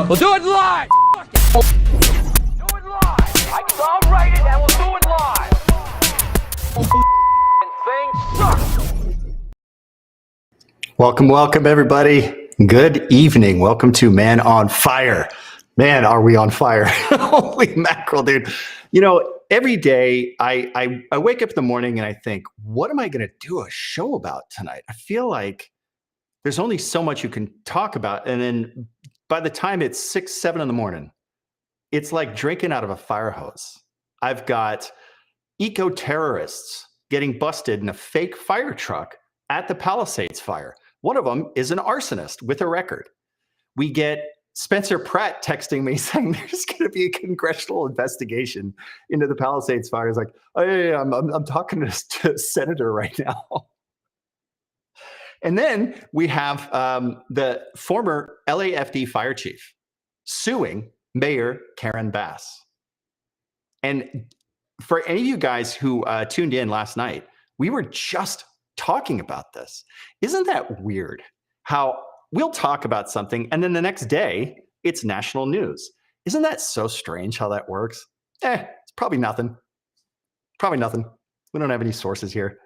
go. We'll do it live. Do it live. I'll write it and we'll do it live. And things suck. Welcome, everybody. Good evening. Welcome to Man on Fire. Man, are we on fire? Holy mackerel, dude. You know, every day I wake up in the morning and I think, what am I going to do a show about tonight? I feel like there's only so much you can talk about. And then by the time it's 6, 7 in the morning, it's like drinking out of a fire hose. I've got eco-terrorists getting busted in a fake fire truck at the Palisades fire. One of them is an arsonist with a record. We get Spencer Pratt texting me saying there's going to be a congressional investigation into the Palisades fire. He's like, oh, yeah, I'm talking to Senator right now. And then we have the former LAFD fire chief suing Mayor Karen Bass. And for any of you guys who tuned in last night, we were just talking about this. Isn't that weird how we'll talk about something and then the next day it's national news? Isn't that so strange how that works? It's probably nothing. Probably nothing. We don't have any sources here.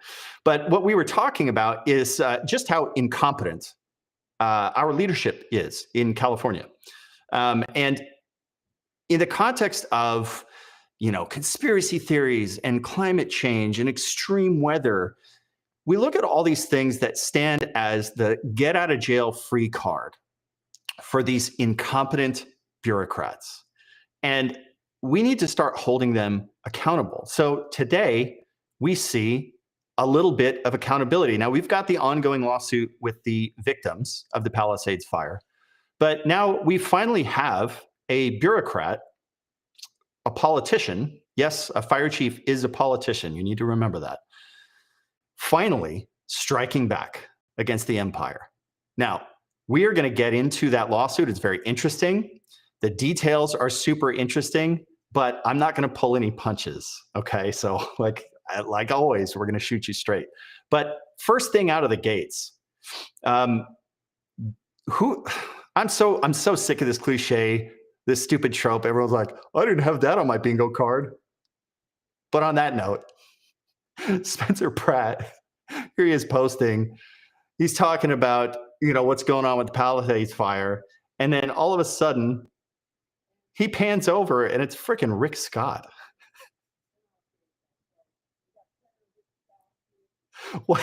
But what we were talking about is just how incompetent our leadership is in California. And in the context of, you know, conspiracy theories and climate change and extreme weather, we look at all these things that stand as the get out of jail free card for these incompetent bureaucrats. And we need to start holding them accountable. So today, we see a little bit of accountability. Now, we've got the ongoing lawsuit with the victims of the Palisades fire, but now we finally have a bureaucrat, a politician. Yes, a fire chief is a politician. You need to remember that. Finally, striking back against the empire. Now, we are going to get into that lawsuit. It's very interesting. The details are super interesting, but I'm not going to pull any punches. Okay, so like always, we're going to shoot you straight. But first thing out of the gates, I'm so sick of this cliche, this stupid trope. Everyone's like, I didn't have that on my bingo card. But on that note, Spencer Pratt, here he is posting. He's talking about, you know, what's going on with the Palisades fire, and then all of a sudden, he pans over and it's freaking Rick Scott. What?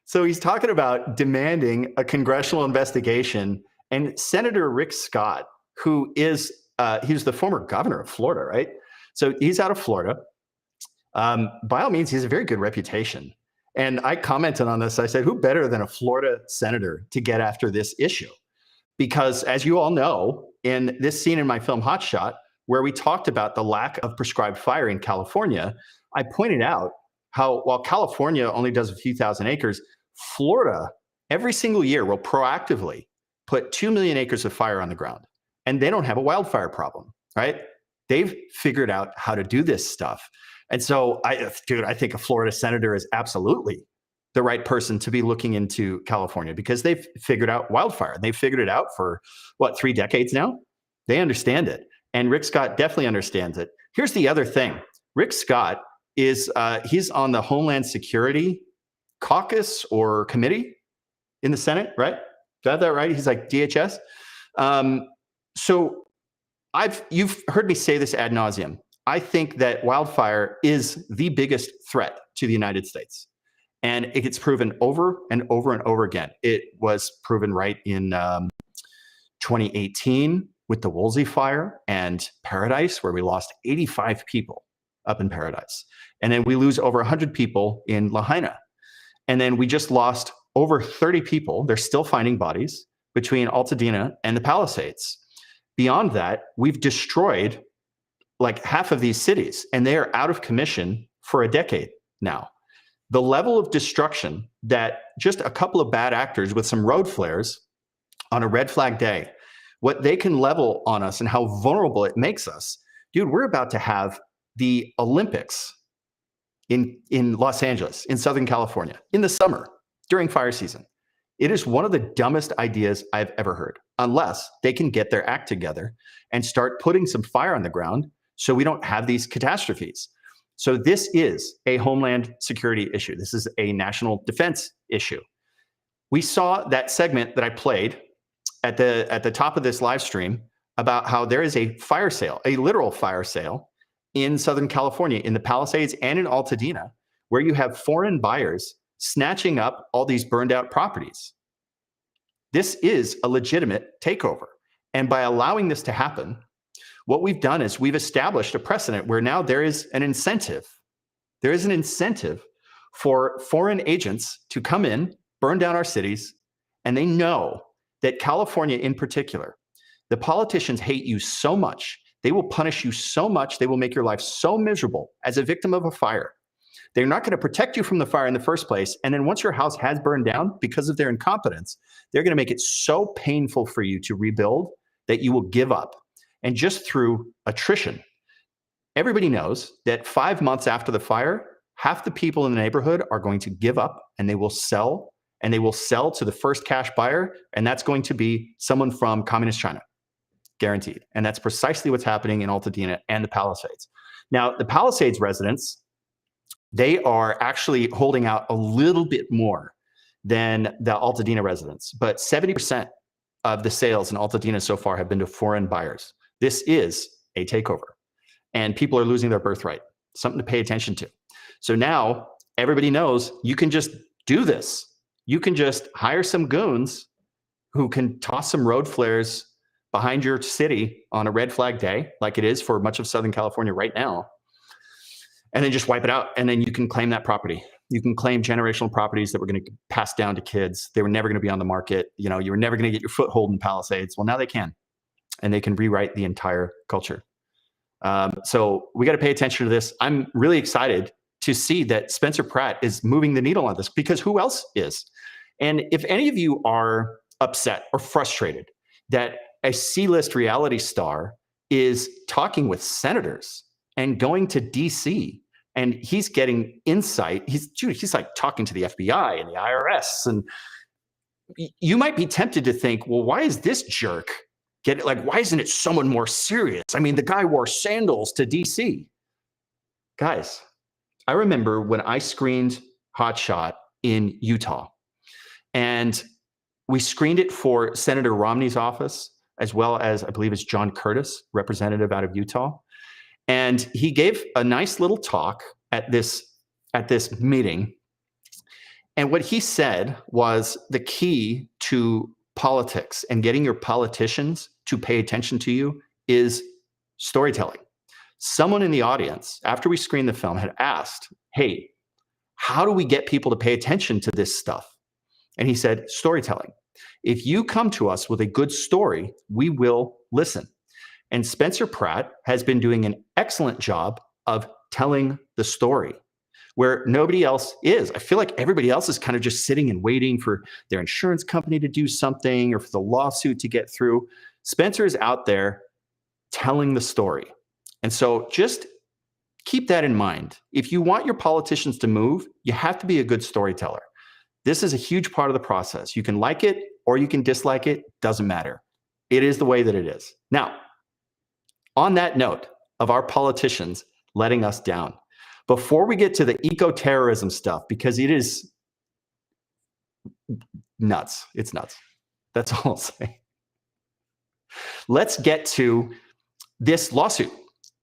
So he's talking about demanding a congressional investigation, and Senator Rick Scott, who is he's the former governor of Florida, right? So he's out of Florida. By all means, he has a very good reputation. And I commented on this. I said, who better than a Florida senator to get after this issue? Because as you all know, in this scene in my film Hot Shot, where we talked about the lack of prescribed fire in California, I pointed out how while California only does a few thousand acres, Florida every single year will proactively put 2 million acres of fire on the ground. And they don't have a wildfire problem, right? They've figured out how to do this stuff. And so, I think a Florida senator is absolutely the right person to be looking into California because they've figured out wildfire. They've figured it out for, 3 decades now? They understand it. And Rick Scott definitely understands it. Here's the other thing. Rick Scott is, he's on the Homeland Security Caucus or Committee in the Senate, right? Got that right? He's like DHS. So you've heard me say this ad nauseum. I think that wildfire is the biggest threat to the United States. And it gets proven over and over and over again. It was proven right in 2018 with the Woolsey fire and Paradise, where we lost 85 people up in Paradise. And then we lose over 100 people in Lahaina. And then we just lost over 30 people. They're still finding bodies between Altadena and the Palisades. Beyond that, we've destroyed like half of these cities, and they are out of commission for a decade now. The level of destruction that just a couple of bad actors with some road flares on a red flag day, what they can level on us and how vulnerable it makes us. Dude, we're about to have the Olympics in Los Angeles, in Southern California, in the summer. during fire season. It is one of the dumbest ideas I've ever heard, unless they can get their act together and start putting some fire on the ground so we don't have these catastrophes. So this is a homeland security issue. This is a national defense issue. We saw that segment that I played at the top of this live stream about how there is a fire sale, a literal fire sale in Southern California, in the Palisades and in Altadena, where you have foreign buyers snatching up all these burned out properties. This is a legitimate takeover. And by allowing this to happen, what we've done is we've established a precedent where now there is an incentive. There is an incentive for foreign agents to come in, burn down our cities, and they know that California in particular, the politicians hate you so much, they will punish you so much, they will make your life so miserable as a victim of a fire. They're not going to protect you from the fire in the first place. And then once your house has burned down because of their incompetence, they're going to make it so painful for you to rebuild that you will give up. And just through attrition, everybody knows that 5 months after the fire, half the people in the neighborhood are going to give up and they will sell, and they will sell to the first cash buyer. And that's going to be someone from communist China, guaranteed. And that's precisely what's happening in Altadena and the Palisades. Now, the Palisades residents, they are actually holding out a little bit more than the Altadena residents, but 70% of the sales in Altadena so far have been to foreign buyers. This is a takeover, and people are losing their birthright, something to pay attention to. So now everybody knows you can just do this. You can just hire some goons who can toss some road flares behind your city on a red flag day, like it is for much of Southern California right now, and then just wipe it out. And then you can claim that property. You can claim generational properties that were going to pass down to kids. They were never going to be on the market. You know, you were never going to get your foothold in Palisades. Well, now they can, and they can rewrite the entire culture. So we got to pay attention to this. I'm really excited to see that Spencer Pratt is moving the needle on this, because who else is? And if any of you are upset or frustrated that a C-list reality star is talking with senators and going to DC, and he's getting insight, he's like talking to the FBI and the IRS, and you might be tempted to think, well, why is this jerk why isn't it someone more serious? I mean, the guy wore sandals to DC. Guys, I remember when I screened Hot Shot in Utah, and we screened it for Senator Romney's office, as well as I believe it's John Curtis, representative out of Utah. And he gave a nice little talk at this meeting. And what he said was the key to politics and getting your politicians to pay attention to you is storytelling. Someone in the audience, after we screened the film, had asked, hey, how do we get people to pay attention to this stuff? And he said, storytelling. If you come to us with a good story, we will listen. And Spencer Pratt has been doing an excellent job of telling the story where nobody else is. I feel like everybody else is kind of just sitting and waiting for their insurance company to do something or for the lawsuit to get through. Spencer is out there telling the story. And so just keep that in mind. If you want your politicians to move, you have to be a good storyteller. This is a huge part of the process. You can like it or you can dislike it, doesn't matter. It is the way that it is. Now, on that note of our politicians letting us down, before we get to the eco-terrorism stuff, because it is nuts. It's nuts. That's all I'll say. Let's get to this lawsuit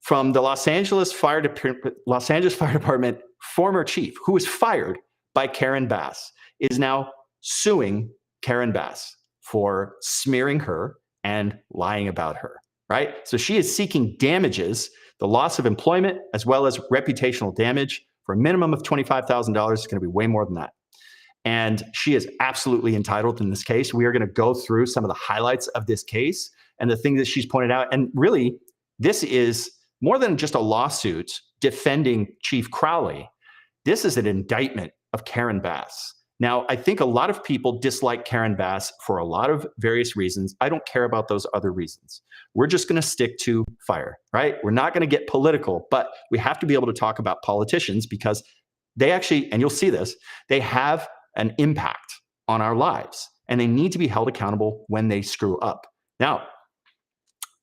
from the Los Angeles Fire Department former chief, who was fired by Karen Bass, is now suing Karen Bass for smearing her and lying about her, right? So she is seeking damages, the loss of employment, as well as reputational damage for a minimum of $25,000. It's going to be way more than that. And she is absolutely entitled in this case. We are going to go through some of the highlights of this case and the things that she's pointed out. And really, this is more than just a lawsuit defending Chief Crowley. This is an indictment of Karen Bass. Now, I think a lot of people dislike Karen Bass for a lot of various reasons. I don't care about those other reasons. We're just going to stick to fire, right? We're not going to get political, but we have to be able to talk about politicians because they actually, and you'll see this, they have an impact on our lives, and they need to be held accountable when they screw up. Now,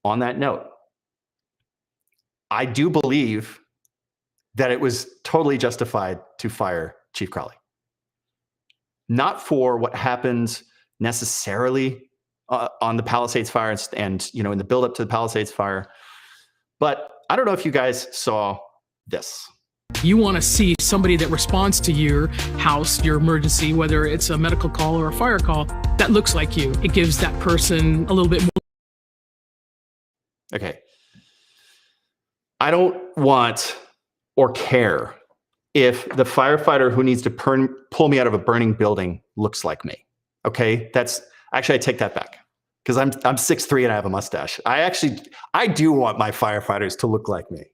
on that note, I do believe that it was totally justified to fire Chief Crowley. Not for what happened necessarily on the Palisades fire and in the buildup to the Palisades fire, but I don't know if you guys saw this. You want to see somebody that responds to your house, your emergency, whether it's a medical call or a fire call, that looks like you. It gives that person a little bit more. Okay. I don't want or care if the firefighter who needs to pull me out of a burning building looks like me. Okay? I take that back, because I'm 6'3" and I have a mustache. I do want my firefighters to look like me.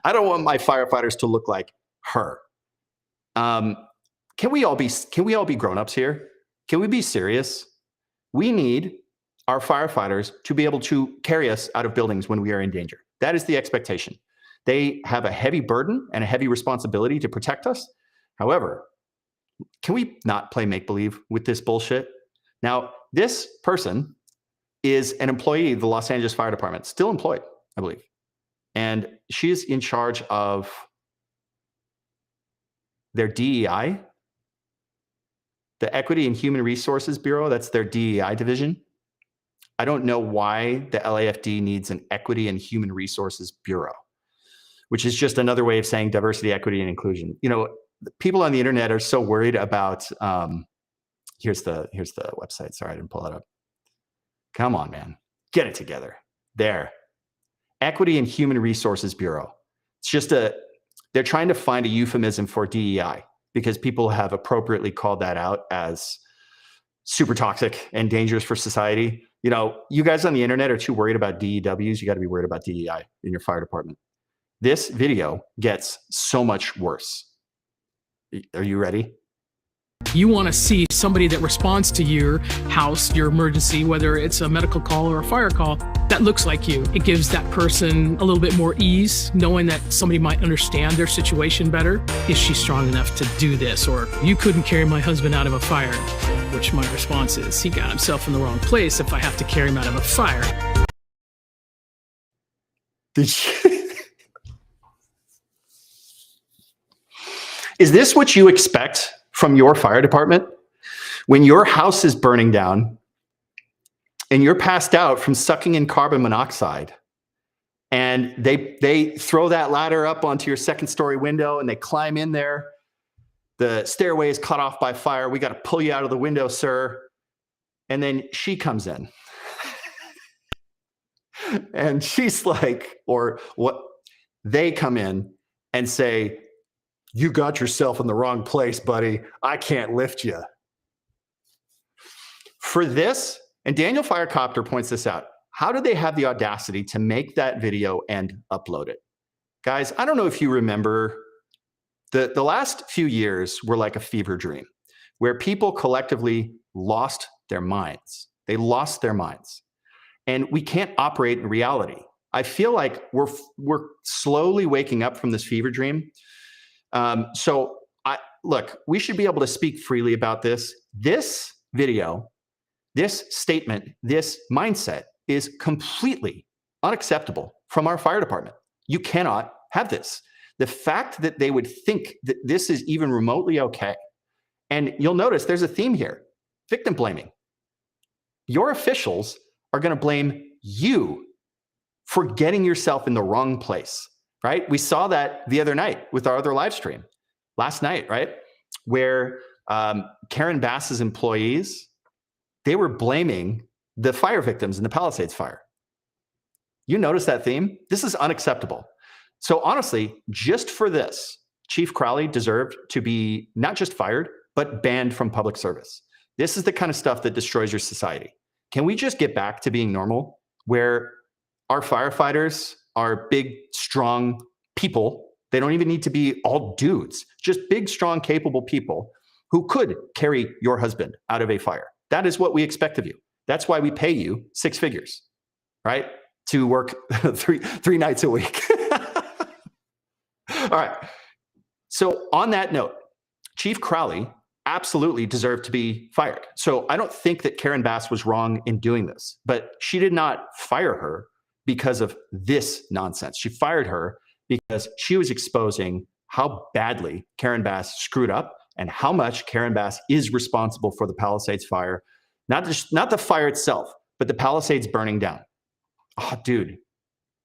I don't want my firefighters to look like her. Can we all be grown-ups here? Can we be serious? We need our firefighters to be able to carry us out of buildings when we are in danger. That is the expectation. They have a heavy burden and a heavy responsibility to protect us. However, can we not play make-believe with this bullshit? Now, this person is an employee of the Los Angeles Fire Department, still employed, I believe. And she is in charge of their DEI, the Equity and Human Resources Bureau. That's their DEI division. I don't know why the LAFD needs an Equity and Human Resources Bureau, which is just another way of saying diversity, equity, and inclusion. People on the internet are so worried about, here's the website. Sorry, I didn't pull it up. Come on, man. Get it together. There. Equity and Human Resources Bureau. It's just they're trying to find a euphemism for DEI, because people have appropriately called that out as super toxic and dangerous for society. You guys on the internet are too worried about DEWs. You got to be worried about DEI in your fire department. This video gets so much worse. Are you ready? You want to see somebody that responds to your house, your emergency, whether it's a medical call or a fire call, that looks like you. It gives that person a little bit more ease, knowing that somebody might understand their situation better. Is she strong enough to do this? Or, you couldn't carry my husband out of a fire. Which my response is, he got himself in the wrong place if I have to carry him out of a fire. Is this what you expect from your fire department? When your house is burning down and you're passed out from sucking in carbon monoxide, and they throw that ladder up onto your second-story window and they climb in there. The stairway is cut off by fire. We got to pull you out of the window, sir. And then she comes in. And she's like, or what? They come in and say, "You got yourself in the wrong place, buddy. I can't lift you." For this, and Daniel Firecopter points this out, how did they have the audacity to make that video and upload it? Guys, I don't know if you remember, the last few years were like a fever dream, where people collectively lost their minds. They lost their minds. And we can't operate in reality. I feel like we're slowly waking up from this fever dream. Look, we should be able to speak freely about this. This video, this statement, this mindset is completely unacceptable from our fire department. You cannot have this. The fact that they would think that this is even remotely okay. And you'll notice there's a theme here: victim blaming. Your officials are going to blame you for getting yourself in the wrong place, right? We saw that the other night with our other live stream. Last night, right? Where Karen Bass's employees, they were blaming the fire victims in the Palisades fire. You notice that theme? This is unacceptable. So honestly, just for this, Chief Crowley deserved to be not just fired, but banned from public service. This is the kind of stuff that destroys your society. Can we just get back to being normal, where our firefighters are big, strong people? They don't even need to be all dudes, just big, strong, capable people who could carry your husband out of a fire. That is what we expect of you. That's why we pay you 6 figures, right? To work three nights a week. All right. So on that note, Chief Crowley absolutely deserved to be fired. So I don't think that Karen Bass was wrong in doing this, but she did not fire her because of this nonsense. She fired her because she was exposing how badly Karen Bass screwed up and how much Karen Bass is responsible for the Palisades fire. Not the fire itself, but the Palisades burning down. Oh, dude,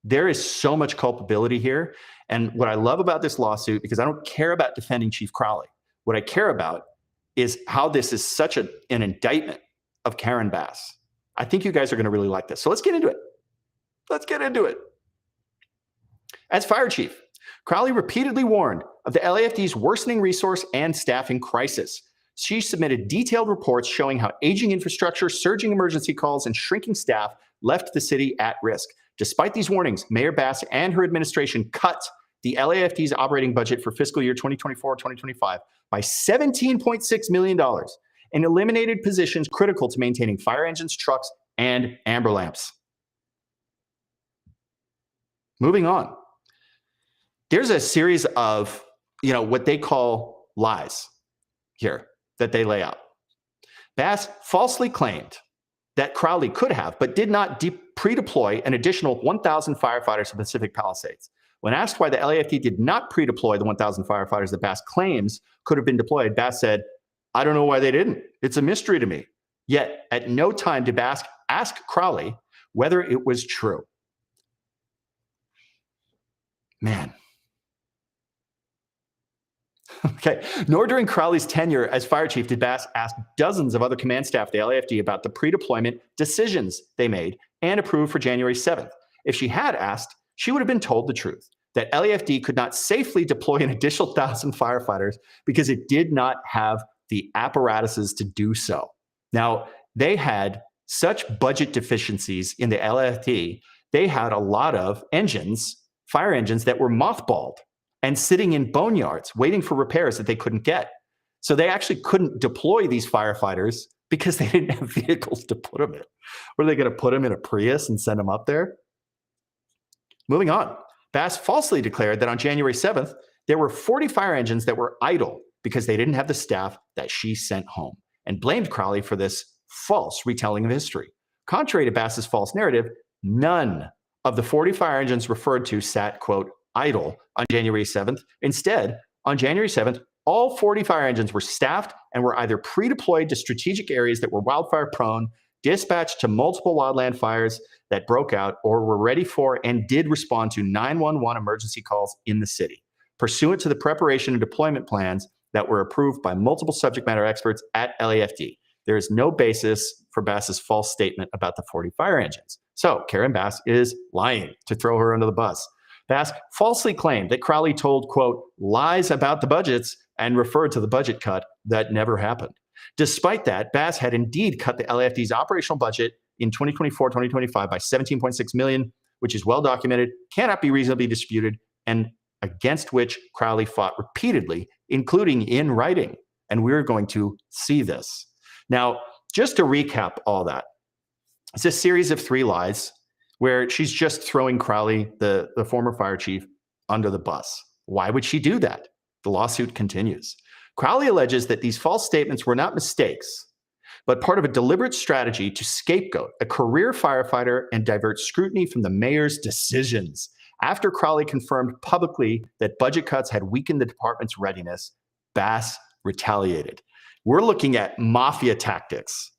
there is so much culpability here. And what I love about this lawsuit, because I don't care about defending Chief Crowley, what I care about is how this is such an indictment of Karen Bass. I think you guys are going to really like this. So let's get into it. Let's get into it. As fire chief, Crowley repeatedly warned of the LAFD's worsening resource and staffing crisis. She submitted detailed reports showing how aging infrastructure, surging emergency calls, and shrinking staff left the city at risk. Despite these warnings, Mayor Bass and her administration cut the LAFD's operating budget for fiscal year 2024-2025 by $17.6 million and eliminated positions critical to maintaining fire engines, trucks, and amber lamps. Moving on. There's a series of, what they call lies here that they lay out. Bass falsely claimed that Crowley could have, but did not pre-deploy an additional 1,000 firefighters to Pacific Palisades. When asked why the LAFD did not pre-deploy the 1,000 firefighters that Bass claims could have been deployed, Bass said, "I don't know why they didn't. It's a mystery to me." Yet, at no time did Bass ask Crowley whether it was true. Man. Okay. Nor during Crowley's tenure as fire chief did Bass ask dozens of other command staff at the LAFD about the pre-deployment decisions they made and approved for January 7th. If she had asked, she would have been told the truth, that LAFD could not safely deploy an additional 1,000 firefighters because it did not have the apparatuses to do so. Now, they had such budget deficiencies in the LAFD, they had a lot of engines, fire engines that were mothballed and sitting in boneyards waiting for repairs that they couldn't get. So they actually couldn't deploy these firefighters because they didn't have vehicles to put them in. Were they going to put them in a Prius and send them up there? Moving on. Bass falsely declared that on January 7th, there were 40 fire engines that were idle because they didn't have the staff that she sent home, and blamed Crowley for this false retelling of history. Contrary to Bass's false narrative, none of the 40 fire engines referred to sat, quote, idle on January 7th. Instead, on January 7th, all 40 fire engines were staffed and were either pre-deployed to strategic areas that were wildfire prone, dispatched to multiple wildland fires that broke out, or were ready for and did respond to 911 emergency calls in the city, pursuant to the preparation and deployment plans that were approved by multiple subject matter experts at LAFD. There is no basis for Bass's false statement about the 40 fire engines. So Karen Bass is lying to throw her under the bus. Bass falsely claimed that Crowley told, quote, lies about the budgets and referred to the budget cut that never happened. Despite that, Bass had indeed cut the LAFD's operational budget in 2024-2025 by $17.6 million, which is well documented, cannot be reasonably disputed, and against which Crowley fought repeatedly, including in writing. And we're going to see this. Now, just to recap all that, it's a series of 3 lies where she's just throwing Crowley, the former fire chief, under the bus. Why would she do that? The lawsuit continues. Crowley alleges that these false statements were not mistakes, but part of a deliberate strategy to scapegoat a career firefighter and divert scrutiny from the mayor's decisions. After Crowley confirmed publicly that budget cuts had weakened the department's readiness, Bass retaliated. We're looking at mafia tactics.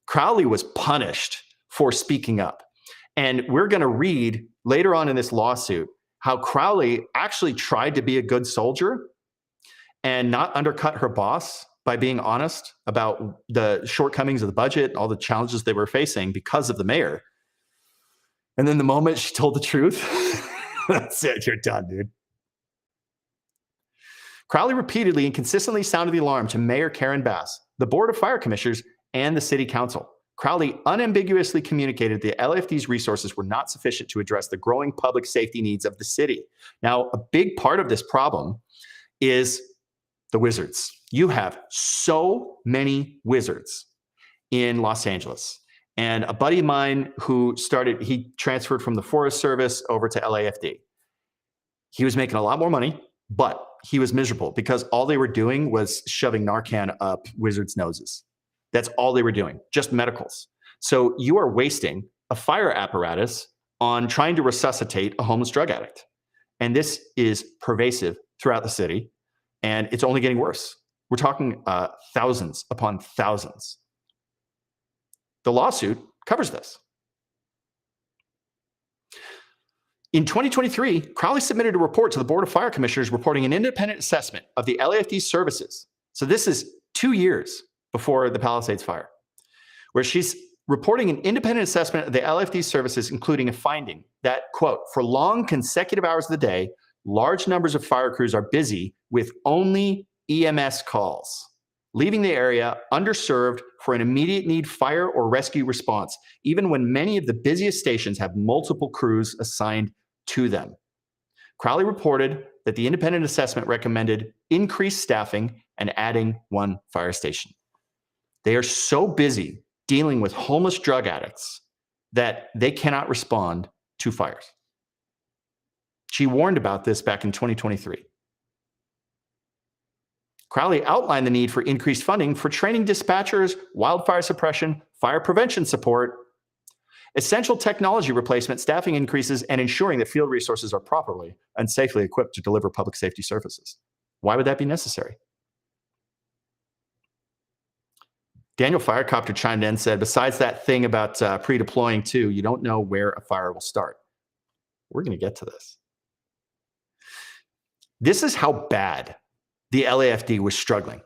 Crowley was punished for speaking up. And we're going to read later on in this lawsuit how Crowley actually tried to be a good soldier and not undercut her boss by being honest about the shortcomings of the budget, all the challenges they were facing because of the mayor. And then the moment she told the truth, that's it, you're done, dude. Crowley repeatedly and consistently sounded the alarm to Mayor Karen Bass, the Board of Fire Commissioners, and the City Council. Crowley unambiguously communicated the LAFD's resources were not sufficient to address the growing public safety needs of the city. Now, a big part of this problem is the wizards. You have so many wizards in Los Angeles. And a buddy of mine he transferred from the Forest Service over to LAFD. He was making a lot more money, but he was miserable because all they were doing was shoving Narcan up wizards' noses. That's all they were doing, just medicals. So you are wasting a fire apparatus on trying to resuscitate a homeless drug addict. And this is pervasive throughout the city, and it's only getting worse. We're talking thousands upon thousands. The lawsuit covers this. In 2023, Crowley submitted a report to the Board of Fire Commissioners reporting an independent assessment of the LAFD services. So this is 2 years before the Palisades fire, where she's reporting an independent assessment of the LAFD services, including a finding that, quote, for long consecutive hours of the day, large numbers of fire crews are busy with only EMS calls, leaving the area underserved for an immediate need fire or rescue response, even when many of the busiest stations have multiple crews assigned to them. Crowley reported that the independent assessment recommended increased staffing and adding 1 fire station. They are so busy dealing with homeless drug addicts that they cannot respond to fires. She warned about this back in 2023. Crowley outlined the need for increased funding for training dispatchers, wildfire suppression, fire prevention support, essential technology replacement, staffing increases, and ensuring that field resources are properly and safely equipped to deliver public safety services. Why would that be necessary? Daniel Firecopter chimed in and said, besides that thing about pre-deploying too, you don't know where a fire will start. We're going to get to this. This is how bad the LAFD was struggling,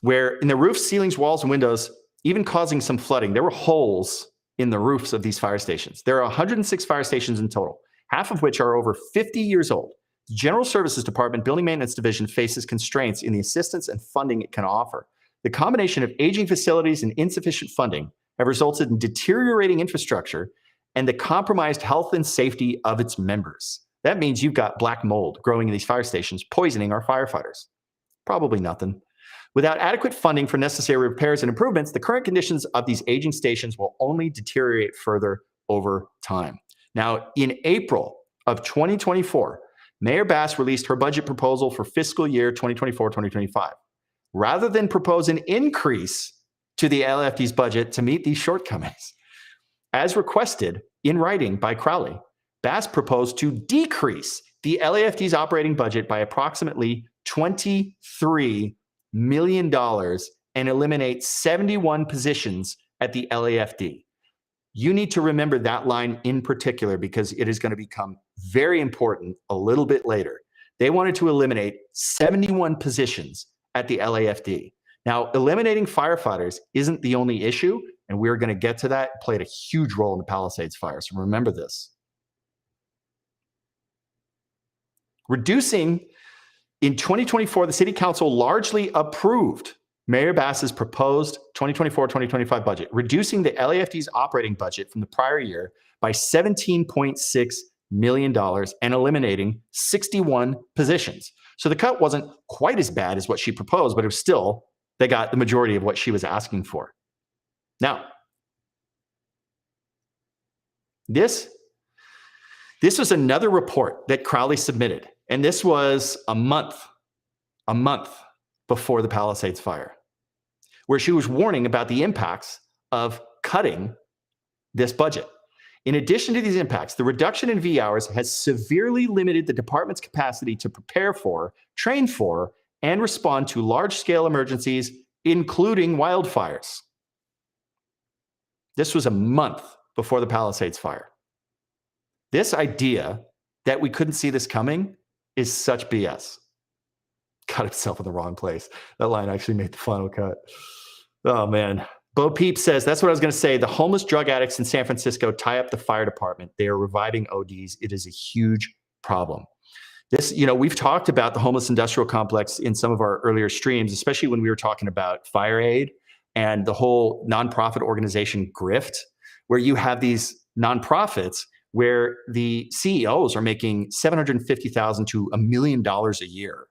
where in the roofs, ceilings, walls, and windows, even causing some flooding, there were holes in the roofs of these fire stations. There are 106 fire stations in total, half of which are over 50 years old. The General Services Department Building Maintenance Division faces constraints in the assistance and funding it can offer. The combination of aging facilities and insufficient funding have resulted in deteriorating infrastructure and the compromised health and safety of its members. That means you've got black mold growing in these fire stations, poisoning our firefighters. Probably nothing. Without adequate funding for necessary repairs and improvements, the current conditions of these aging stations will only deteriorate further over time. Now, in April of 2024, Mayor Bass released her budget proposal for fiscal year 2024-2025. Rather than propose an increase to the LAFD's budget to meet these shortcomings, as requested in writing by Crowley, Bass proposed to decrease the LAFD's operating budget by approximately $23 million and eliminate 71 positions at the LAFD. You need to remember that line in particular because it is going to become very important a little bit later. They wanted to eliminate 71 positions at the LAFD. Now, eliminating firefighters isn't the only issue, and we're going to get to that. It played a huge role in the Palisades fire, so remember this. Reducing, in 2024, the City Council largely approved Mayor Bass's proposed 2024-2025 budget, reducing the LAFD's operating budget from the prior year by $17.6 million and eliminating 61 positions. So the cut wasn't quite as bad as what she proposed, but it was still, they got the majority of what she was asking for. Now, this was another report that Crowley submitted, and this was a month before the Palisades fire, where she was warning about the impacts of cutting this budget. In addition to these impacts, the reduction in V hours has severely limited the department's capacity to prepare for, train for, and respond to large-scale emergencies, including wildfires. This was a month before the Palisades fire. This idea that we couldn't see this coming is such BS. Got himself in the wrong place. That line actually made the final cut. Oh, man. Bo Peep says, that's what I was going to say. The homeless drug addicts in San Francisco tie up the fire department. They are reviving ODs. It is a huge problem. This, we've talked about the homeless industrial complex in some of our earlier streams, especially when we were talking about fire aid and the whole nonprofit organization grift, where you have these nonprofits where the CEOs are making $750,000 to $1 million a year.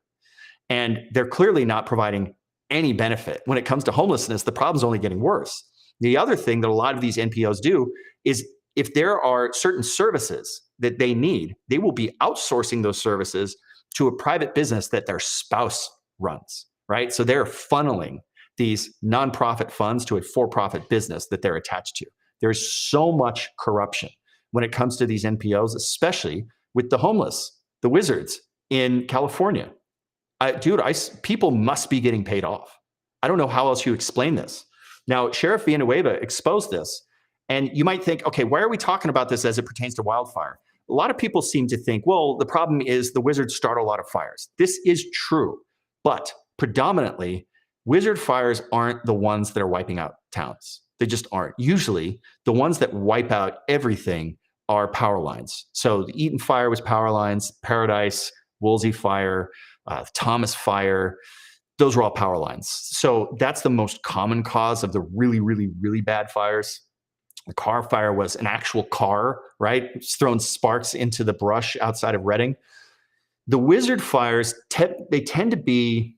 And they're clearly not providing any benefit. When it comes to homelessness, the problem's only getting worse. The other thing that a lot of these NPOs do is if there are certain services that they need, they will be outsourcing those services to a private business that their spouse runs, right? So they're funneling these nonprofit funds to a for-profit business that they're attached to. There's so much corruption when it comes to these NPOs, especially with the homeless, the wizards in California. People must be getting paid off. I don't know how else you explain this. Now, Sheriff Villanueva exposed this, and you might think, okay, why are we talking about this as it pertains to wildfire? A lot of people seem to think, well, the problem is the wizards start a lot of fires. This is true, but predominantly, wizard fires aren't the ones that are wiping out towns. They just aren't. Usually, the ones that wipe out everything are power lines. So the Eaton fire was power lines, Paradise, Woolsey fire, Thomas fire, those were all power lines. So that's the most common cause of the really, really, really bad fires. The car fire was an actual car, right? It's throwing sparks into the brush outside of Reading. The wizard fires, they tend to be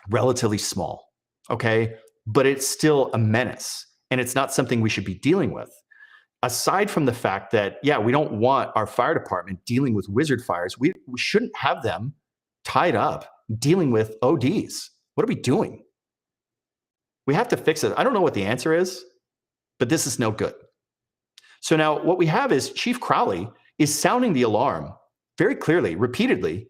relatively small, okay? But it's still a menace, and it's not something we should be dealing with. Aside from the fact that, yeah, we don't want our fire department dealing with wizard fires, we shouldn't have them tied up dealing with ODs. What are we doing? We have to fix it. I don't know what the answer is, but this is no good. So now what we have is Chief Crowley is sounding the alarm very clearly, repeatedly,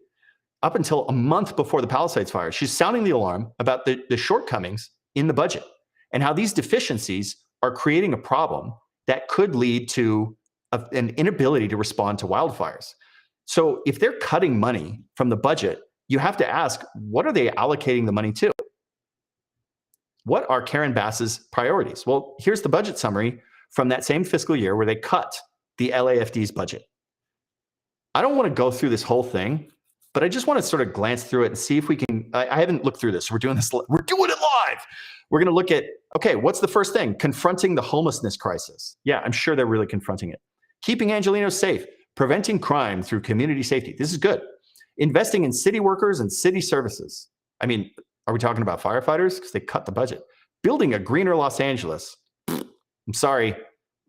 up until a month before the Palisades fire. She's sounding the alarm about the shortcomings in the budget and how these deficiencies are creating a problem that could lead to an inability to respond to wildfires. So if they're cutting money from the budget, you have to ask, what are they allocating the money to? What are Karen Bass's priorities? Well, here's the budget summary from that same fiscal year where they cut the LAFD's budget. I don't want to go through this whole thing, but I just want to sort of glance through it and see if we can. I haven't looked through this. We're doing it live. We're going to look at, okay, what's the first thing? Confronting the homelessness crisis. Yeah, I'm sure they're really confronting it. Keeping Angelenos safe, preventing crime through community safety. This is good. Investing in city workers and city services. I mean, are we talking about firefighters? Because they cut the budget. Building a greener Los Angeles. I'm sorry,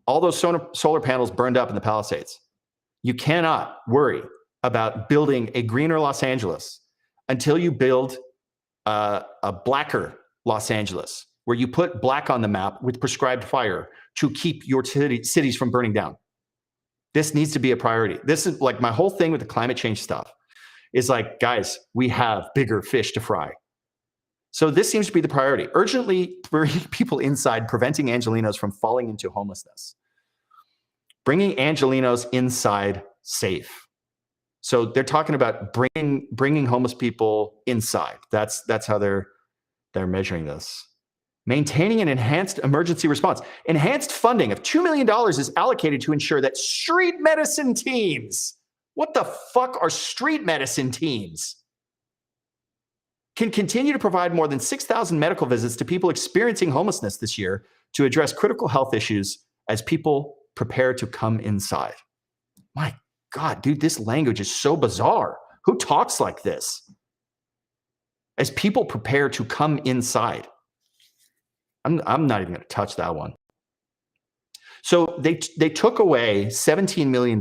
all those solar panels burned up in the Palisades. You cannot worry about building a greener Los Angeles until you build a blacker Los Angeles, where you put black on the map with prescribed fire to keep your cities from burning down. This needs to be a priority. This is like my whole thing with the climate change stuff is like, guys, we have bigger fish to fry. So this seems to be the priority. Urgently bringing people inside, preventing Angelenos from falling into homelessness. Bringing Angelenos inside safe. So they're talking about bringing homeless people inside. That's how they're measuring this. Maintaining an enhanced emergency response. Enhanced funding of $2 million is allocated to ensure that street medicine teams, what the fuck are street medicine teams? Can continue to provide more than 6,000 medical visits to people experiencing homelessness this year to address critical health issues as people prepare to come inside. My God, dude, this language is so bizarre. Who talks like this? As people prepare to come inside. I'm not even going to touch that one. So they took away $17 million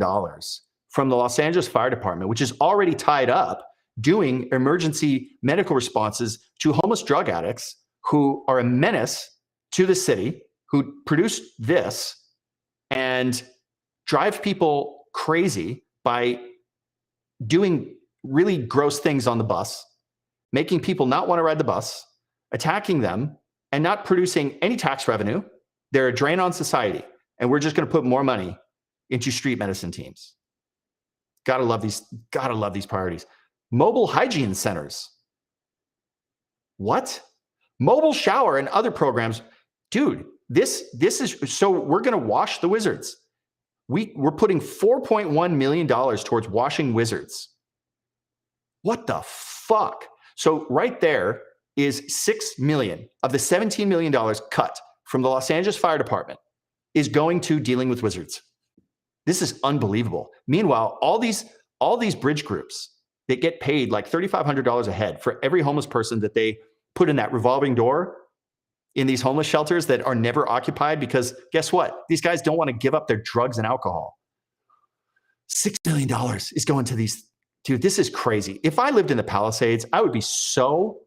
from the Los Angeles Fire Department, which is already tied up doing emergency medical responses to homeless drug addicts who are a menace to the city, who produce this and drive people crazy by doing really gross things on the bus, making people not want to ride the bus, attacking them, and not producing any tax revenue. They're a drain on society, and we're just going to put more money into street medicine teams. Gotta love these priorities. Mobile hygiene centers. What? Mobile shower and other programs. Dude, this is, so we're going to wash the wizards. We're putting $4.1 million towards washing wizards. What the fuck? So right there is $6 million of the $17 million cut from the Los Angeles Fire Department is going to dealing with wizards. This is unbelievable. Meanwhile, all these bridge groups that get paid like $3,500 a head for every homeless person that they put in that revolving door in these homeless shelters that are never occupied, because guess what? These guys don't want to give up their drugs and alcohol. $6 million is going to Dude, this is crazy. If I lived in the Palisades, I would be so,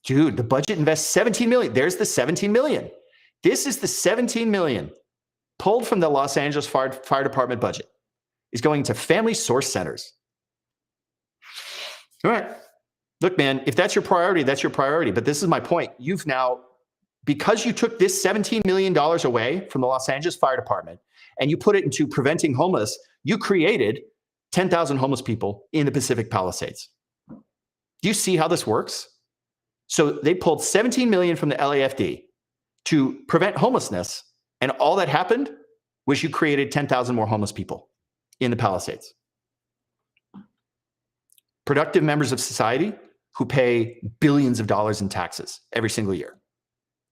dude, the budget invests 17 million. There's the 17 million. This is the 17 million pulled from the Los Angeles Fire Department budget. Is going to family source centers. All right. Look, man, if that's your priority, that's your priority. But this is my point. You've now, because you took this $17 million away from the Los Angeles Fire Department and you put it into preventing homeless, you created 10,000 homeless people in the Pacific Palisades. Do you see how this works? So they pulled 17 million from the LAFD to prevent homelessness, and all that happened was you created 10,000 more homeless people in the Palisades. Productive members of society who pay billions of dollars in taxes every single year.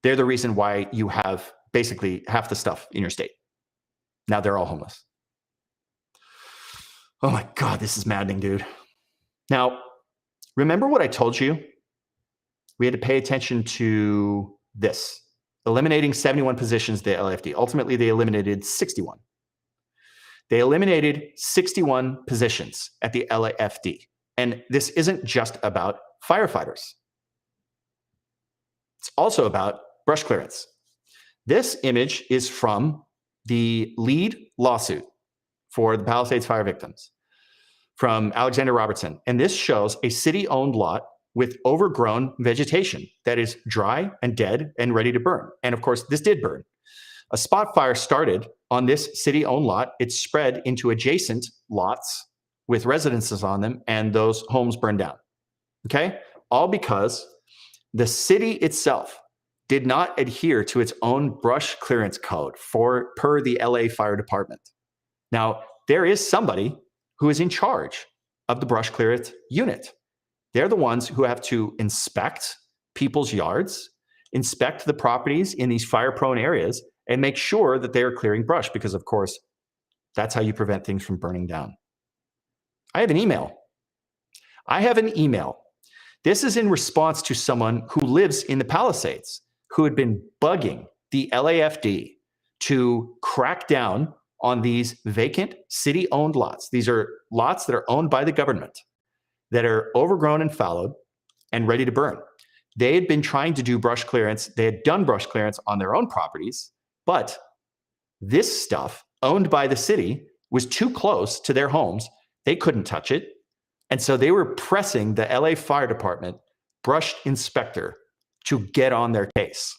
They're the reason why you have basically half the stuff in your state. Now they're all homeless. Oh my God, this is maddening, dude. Now, remember what I told you? We had to pay attention to this. Eliminating 71 positions at the LAFD. Ultimately, they eliminated 61. They eliminated 61 positions at the LAFD. And this isn't just about firefighters. It's also about brush clearance. This image is from the lead lawsuit for the Palisades fire victims from Alexander Robertson. And this shows a city-owned lot with overgrown vegetation that is dry and dead and ready to burn. And of course, this did burn. A spot fire started on this city-owned lot. It spread into adjacent lots with residences on them, and those homes burned down. Okay? All because the city itself did not adhere to its own brush clearance code per the LA Fire Department. Now, there is somebody who is in charge of the brush clearance unit. They're the ones who have to inspect people's yards, inspect the properties in these fire-prone areas, and make sure that they are clearing brush because, of course, that's how you prevent things from burning down. I have an email. This is in response to someone who lives in the Palisades who had been bugging the LAFD to crack down on these vacant city-owned lots. These are lots that are owned by the government that are overgrown and fallowed and ready to burn. They had been trying to do brush clearance. They had done brush clearance on their own properties, but this stuff owned by the city was too close to their homes. They couldn't touch it. And so they were pressing the LA Fire Department brush inspector to get on their case.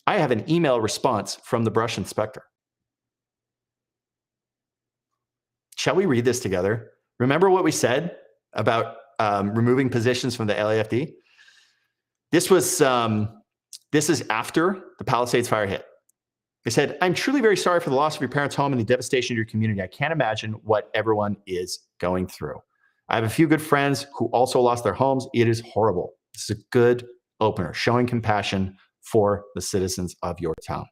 I have an email response from the brush inspector. Shall we read this together? Remember what we said about removing positions from the LAFD? This is after the Palisades fire hit. They said, "I'm truly very sorry for the loss of your parents' home and the devastation of your community. I can't imagine what everyone is going through. I have a few good friends who also lost their homes. It is horrible. This is a good opener, showing compassion for the citizens of your town.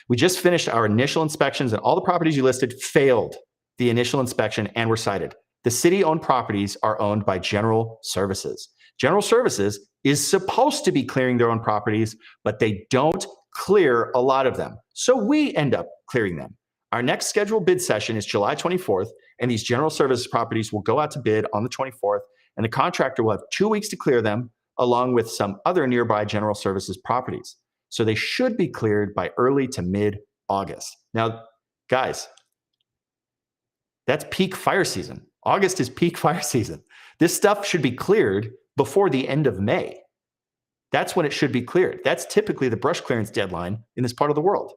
We just finished our initial inspections and all the properties you listed failed the initial inspection and were cited. The city-owned properties are owned by General Services. General Services is supposed to be clearing their own properties, but they don't clear a lot of them. So we end up clearing them. Our next scheduled bid session is July 24th, and these General Services properties will go out to bid on the 24th, and the contractor will have 2 weeks to clear them, along with some other nearby General Services properties. So they should be cleared by early to mid-August." Now, guys, that's peak fire season. August is peak fire season. This stuff should be cleared before the end of May. That's when it should be cleared. That's typically the brush clearance deadline in this part of the world.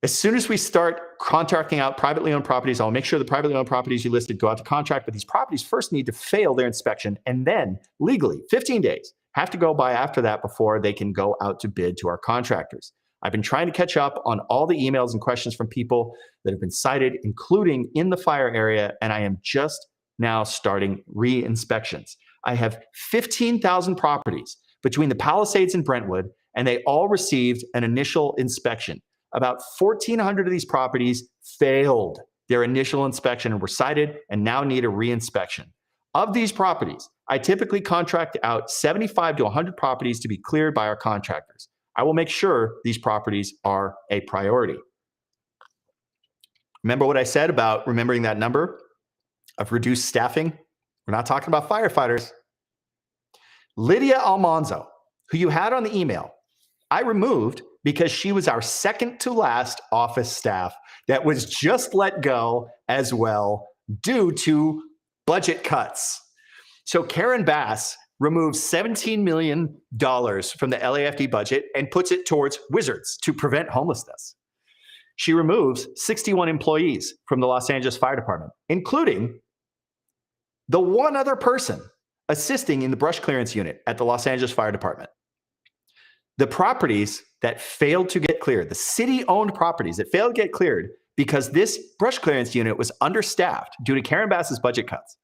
As soon as we start contracting out privately owned properties, I'll make sure the privately owned properties you listed go out to contract, but these properties first need to fail their inspection and then legally, 15 days, have to go by after that before they can go out to bid to our contractors. I've been trying to catch up on all the emails and questions from people that have been cited, including in the fire area, and I am just now starting re-inspections. I have 15,000 properties between the Palisades and Brentwood, and they all received an initial inspection. About 1,400 of these properties failed their initial inspection and were cited and now need a re-inspection. Of these properties, I typically contract out 75 to 100 properties to be cleared by our contractors. I will make sure these properties are a priority. Remember what I said about remembering that number? of reduced staffing. We're not talking about firefighters. Lydia Almanzo, who you had on the email, I removed because she was our second to last office staff that was just let go as well due to budget cuts. So Karen Bass removes $17 million from the LAFD budget and puts it towards Wizards to prevent homelessness. She removes 61 employees from the Los Angeles Fire Department, including the one other person assisting in the brush clearance unit at the Los Angeles Fire Department. The properties that failed to get cleared, the city-owned properties that failed to get cleared because this brush clearance unit was understaffed due to Karen Bass's budget cuts,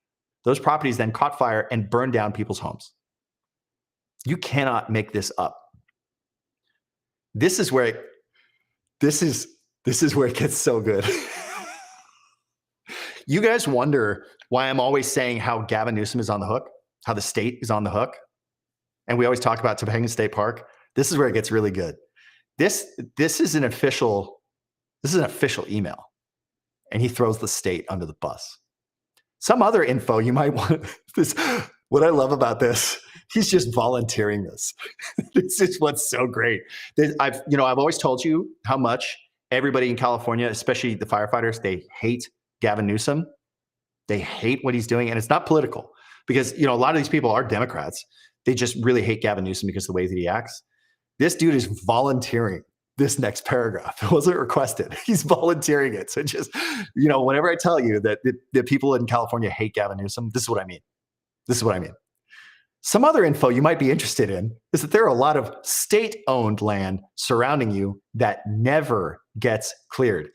those properties then caught fire and burned down people's homes. You cannot make this up. This is where it gets so good. You guys wonder why I'm always saying how Gavin Newsom is on the hook, how the state is on the hook. And we always talk about Topanga State Park. This is where it gets really good. This is an official email. And he throws the state under the bus. Some other info you might want. What I love about this, he's just volunteering this. This is what's so great. I've always told you how much everybody in California, especially the firefighters, they hate Gavin Newsom. They hate what he's doing, and it's not political because a lot of these people are Democrats. They just really hate Gavin Newsom because of the way that he acts. This dude is volunteering this next paragraph. It wasn't requested. He's volunteering it. So just, whenever I tell you that the people in California hate Gavin Newsom, this is what I mean. Some other info you might be interested in is that there are a lot of state-owned land surrounding you that never gets cleared.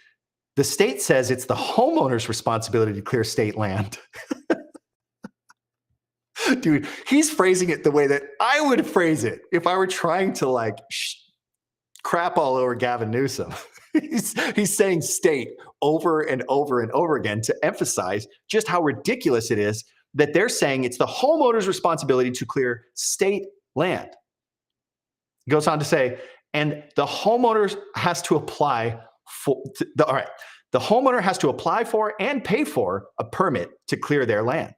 The state says it's the homeowner's responsibility to clear state land. Dude, he's phrasing it the way that I would phrase it if I were trying to crap all over Gavin Newsom. He's saying state over and over and over again to emphasize just how ridiculous it is that they're saying it's the homeowner's responsibility to clear state land. He goes on to say, and the homeowner has to apply for the homeowner has to apply for and pay for a permit to clear their land.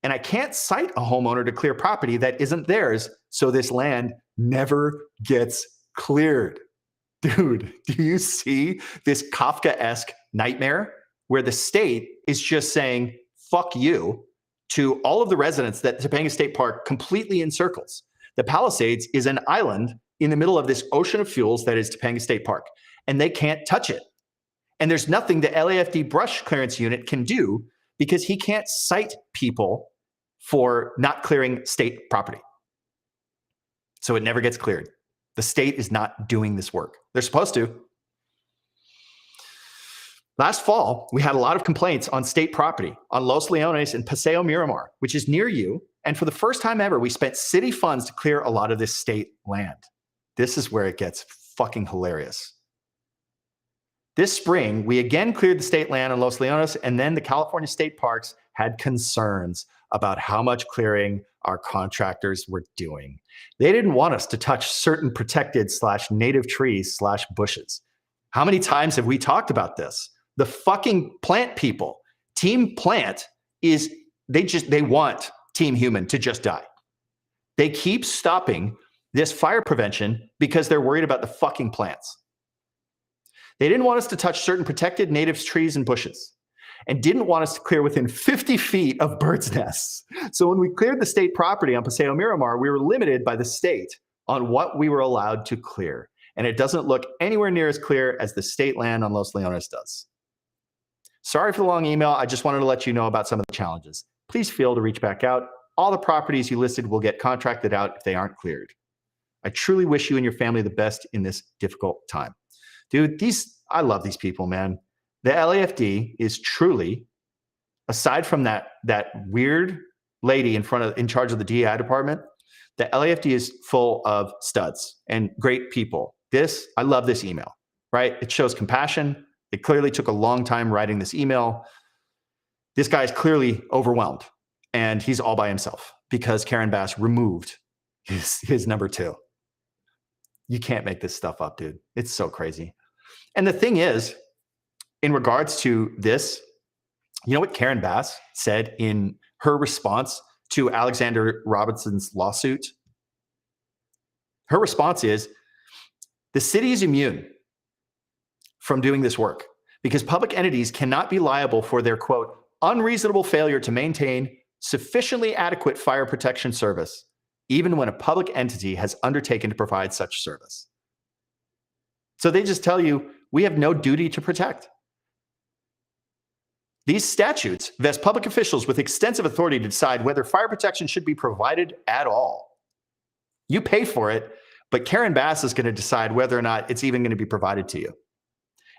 And I can't cite a homeowner to clear property that isn't theirs, so this land never gets cleared. Dude, do you see this Kafka-esque nightmare where the state is just saying, fuck you, to all of the residents that Topanga State Park completely encircles? The Palisades is an island in the middle of this ocean of fuels that is Topanga State Park, and they can't touch it. And there's nothing the LAFD brush clearance unit can do because he can't cite people for not clearing state property. So it never gets cleared. The state is not doing this work. They're supposed to. Last fall, we had a lot of complaints on state property on Los Leones and Paseo Miramar, which is near you. And for the first time ever, we spent city funds to clear a lot of this state land. This is where it gets fucking hilarious. This spring, we again cleared the state land on Los Leones, and then the California state parks had concerns about how much clearing our contractors were doing. They didn't want us to touch certain protected /native trees /bushes. How many times have we talked about this? The fucking plant people, Team Plant, they want Team Human to just die. They keep stopping this fire prevention because they're worried about the fucking plants. They didn't want us to touch certain protected native trees and bushes, and didn't want us to clear within 50 feet of birds' nests. So when we cleared the state property on Paseo Miramar, we were limited by the state on what we were allowed to clear. And it doesn't look anywhere near as clear as the state land on Los Leones does. Sorry for the long email. I just wanted to let you know about some of the challenges. Please feel to reach back out. All the properties you listed will get contracted out if they aren't cleared. I truly wish you and your family the best in this difficult time. Dude, I love these people, man. The LAFD is truly, aside from that weird lady in charge of the DEI department, the LAFD is full of studs and great people. I love this email, right? It shows compassion. It clearly took a long time writing this email. This guy is clearly overwhelmed, and he's all by himself because Karen Bass removed his number 2. You can't make this stuff up, dude. It's so crazy. And the thing is, in regards to this, You know what Karen Bass said in her response to Alexander Robinson's lawsuit? Her response is, the city is immune from doing this work because public entities cannot be liable for their, quote, unreasonable failure to maintain sufficiently adequate fire protection service, even when a public entity has undertaken to provide such service. So they just tell you, we have no duty to protect. These statutes vest public officials with extensive authority to decide whether fire protection should be provided at all. You pay for it, but Karen Bass is going to decide whether or not it's even going to be provided to you.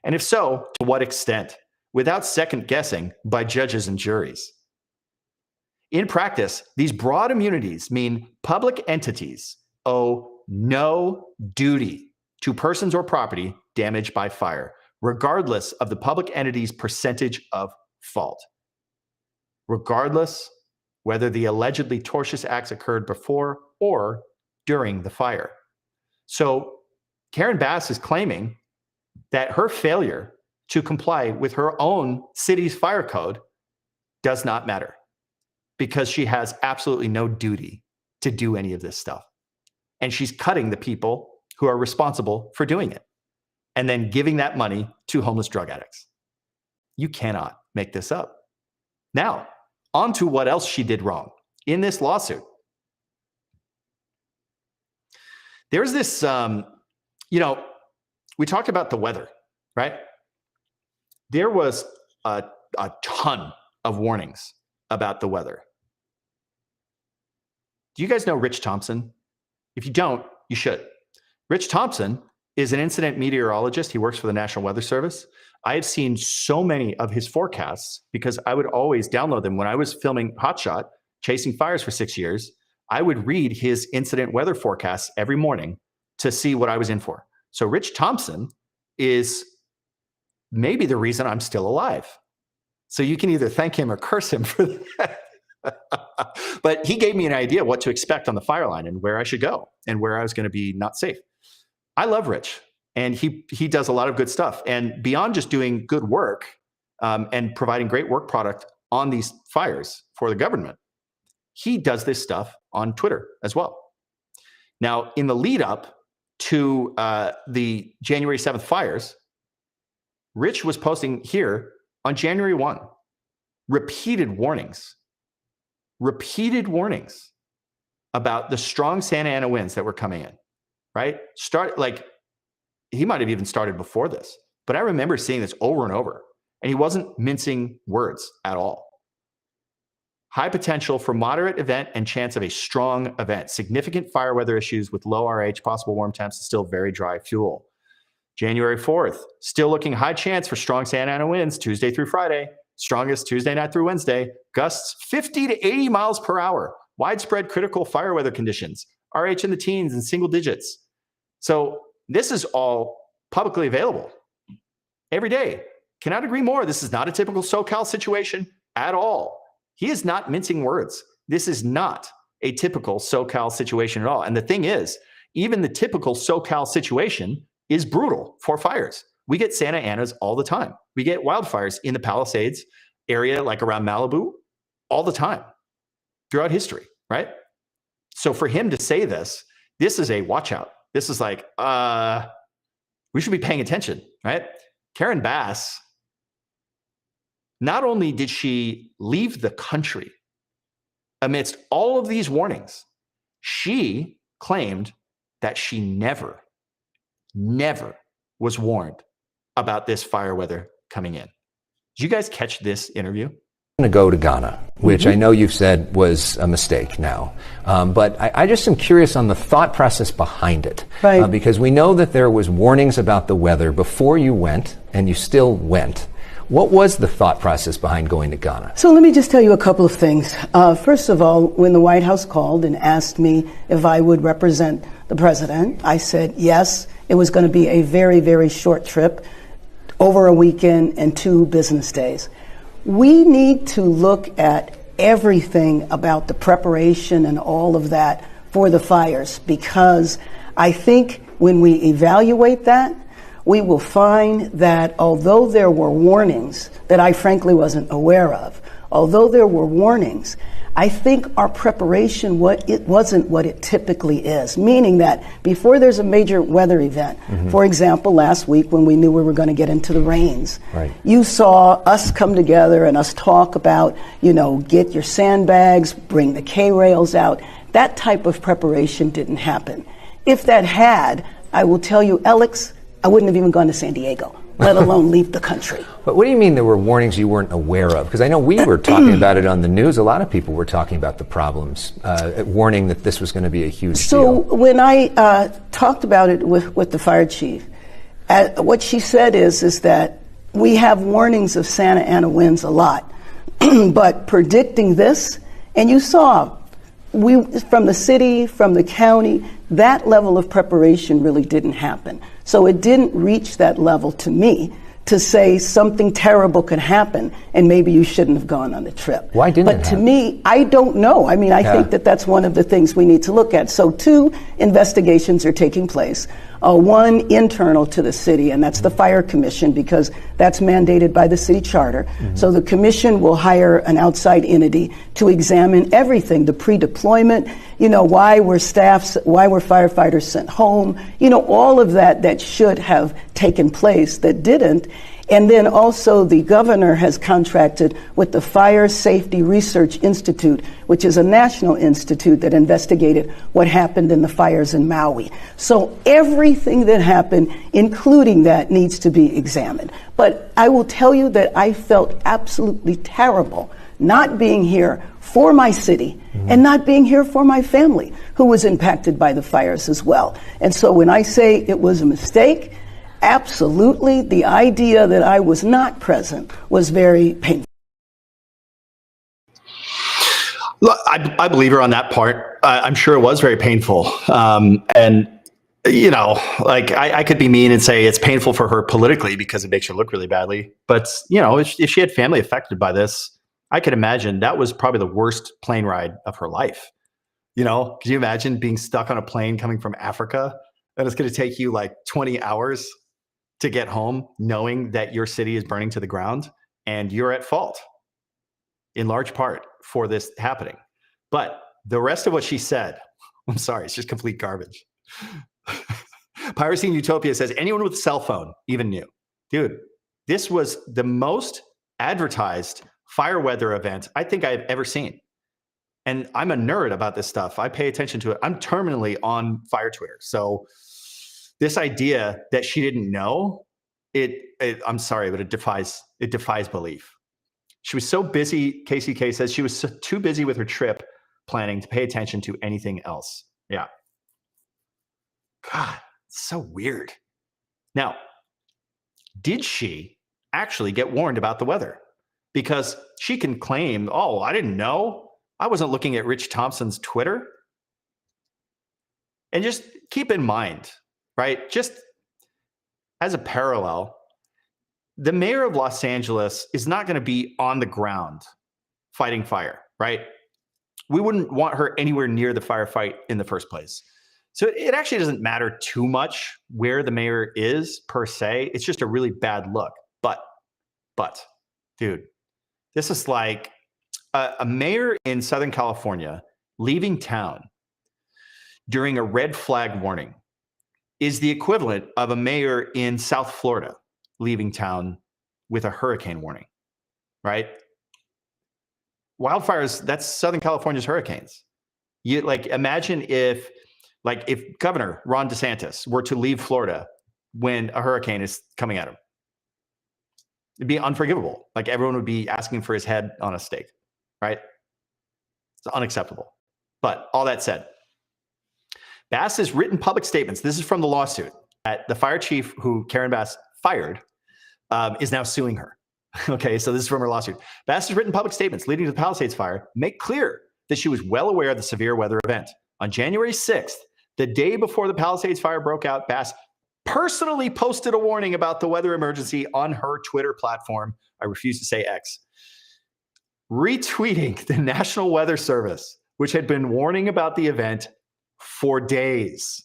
And if so, to what extent? Without second guessing by judges and juries. In practice, these broad immunities mean public entities owe no duty to persons or property damaged by fire, regardless of the public entity's percentage of fault. Regardless whether the allegedly tortious acts occurred before or during the fire. So Karen Bass is claiming that her failure to comply with her own city's fire code does not matter because she has absolutely no duty to do any of this stuff. And she's cutting the people who are responsible for doing it and then giving that money to homeless drug addicts. You cannot make this up. Now, on to what else she did wrong in this lawsuit. There's this, we talked about the weather, right? There was a ton of warnings about the weather. Do you guys know Rich Thompson? If you don't, you should. Rich Thompson is an incident meteorologist. He works for the National Weather Service. I have seen so many of his forecasts because I would always download them. When I was filming Hotshot, chasing fires for 6 years, I would read his incident weather forecasts every morning to see what I was in for. So Rich Thompson is maybe the reason I'm still alive. So you can either thank him or curse him for that. But he gave me an idea what to expect on the fire line and where I should go and where I was going to be not safe. I love Rich, and he does a lot of good stuff. And beyond just doing good work and providing great work product on these fires for the government, he does this stuff on Twitter as well. Now, in the lead up to the January 7th fires, Rich was posting here on January 1, repeated warnings about the strong Santa Ana winds that were coming in, right? He might have even started before this, but I remember seeing this over and over, and he wasn't mincing words at all. High potential for moderate event and chance of a strong event. Significant fire weather issues with low RH, possible warm temps, and still very dry fuel. January 4th, still looking high chance for strong Santa Ana winds Tuesday through Friday. Strongest Tuesday night through Wednesday. Gusts 50 to 80 miles per hour. Widespread critical fire weather conditions. RH in the teens and single digits. So this is all publicly available every day. Cannot agree more. This is not a typical SoCal situation at all. He is not mincing words. This is not a typical SoCal situation at all. And the thing is, even the typical SoCal situation is brutal for fires. We get Santa Anas all the time. We get wildfires in the Palisades area, like around Malibu, all the time throughout history, right? So for him to say this is a watch out. This is like, we should be paying attention, right? Karen Bass, not only did she leave the country amidst all of these warnings, she claimed that she never was warned about this fire weather coming in. Did you guys catch this interview? To go to Ghana, which I know you've said was a mistake now. But I just am curious on the thought process behind it. Right. Because we know that there was warnings about the weather before you went, and you still went. What was the thought process behind going to Ghana? So let me just tell you a couple of things. First of all, when the White House called and asked me if I would represent the president, I said yes. It was going to be a very, very short trip, over a weekend and 2 business days. We need to look at everything about the preparation and all of that for the fires, because I think when we evaluate that, we will find that although there were warnings that I frankly wasn't aware of, although there were warnings, I think our preparation wasn't what it typically is, meaning that before there's a major weather event, for example, last week when we knew we were going to get into the rains, you saw us come together and us talk about, get your sandbags, bring the K-rails out. That type of preparation didn't happen. If that had, I will tell you, Alex, I wouldn't have even gone to San Diego, let alone leave the country. But what do you mean there were warnings you weren't aware of? Because I know we were talking about it on the news. A lot of people were talking about the problems, warning that this was going to be a huge deal. So when I talked about it with the fire chief, what she said is that we have warnings of Santa Ana winds a lot, but predicting this, and you saw, from the city, from the county, that level of preparation really didn't happen. So it didn't reach that level to me to say something terrible could happen and maybe you shouldn't have gone on the trip. Why didn't it But to happen? me, I don't know. I mean, I think that that's one of the things we need to look at. So 2 investigations are taking place. One internal to the city, and that's the Fire Commission, because that's mandated by the city charter. So the commission will hire an outside entity to examine everything, the pre-deployment, why were firefighters sent home, all of that should have taken place that didn't. And then also the governor has contracted with the Fire Safety Research Institute, which is a national institute that investigated what happened in the fires in Maui. So everything that happened, including that, needs to be examined. But I will tell you that I felt absolutely terrible not being here for my city and not being here for my family, who was impacted by the fires as well. And so when I say it was a mistake, absolutely, the idea that I was not present was very painful. Look, I believe her on that part. I'm sure it was very painful. I could be mean and say it's painful for her politically because it makes her look really badly. But, if she had family affected by this, I could imagine that was probably the worst plane ride of her life. Could you imagine being stuck on a plane coming from Africa and it's going to take you like 20 hours to get home, knowing that your city is burning to the ground and you're at fault in large part for this happening. But the rest of what she said, I'm sorry, it's just complete garbage. Piracy in Utopia says anyone with a cell phone even knew. Dude, this was the most advertised fire weather event I think I've ever seen. And I'm a nerd about this stuff. I pay attention to it. I'm terminally on fire Twitter. So this idea that she didn't know, I'm sorry, but it defies belief. She was so busy, KCK says she was too busy with her trip planning to pay attention to anything else. Yeah. God, it's so weird. Now, did she actually get warned about the weather? Because she can claim, I didn't know. I wasn't looking at Rich Thompson's Twitter. And just keep in mind, right? Just as a parallel, the mayor of Los Angeles is not going to be on the ground fighting fire, right? We wouldn't want her anywhere near the firefight in the first place. So it actually doesn't matter too much where the mayor is per se. It's just a really bad look. But, dude, this is like a mayor in Southern California leaving town during a red flag warning is the equivalent of a mayor in South Florida leaving town with a hurricane warning, right? Wildfires, that's Southern California's hurricanes. You imagine if Governor Ron DeSantis were to leave Florida when a hurricane is coming at him. It'd be unforgivable. Everyone would be asking for his head on a stake, right? It's unacceptable. But all that said, Bass has written public statements. This is from the lawsuit. The fire chief who Karen Bass fired is now suing her. Okay, so this is from her lawsuit. Bass has written public statements leading to the Palisades fire make clear that she was well aware of the severe weather event. On January 6th, the day before the Palisades fire broke out, Bass personally posted a warning about the weather emergency on her Twitter platform. I refuse to say X. Retweeting the National Weather Service, which had been warning about the event for days.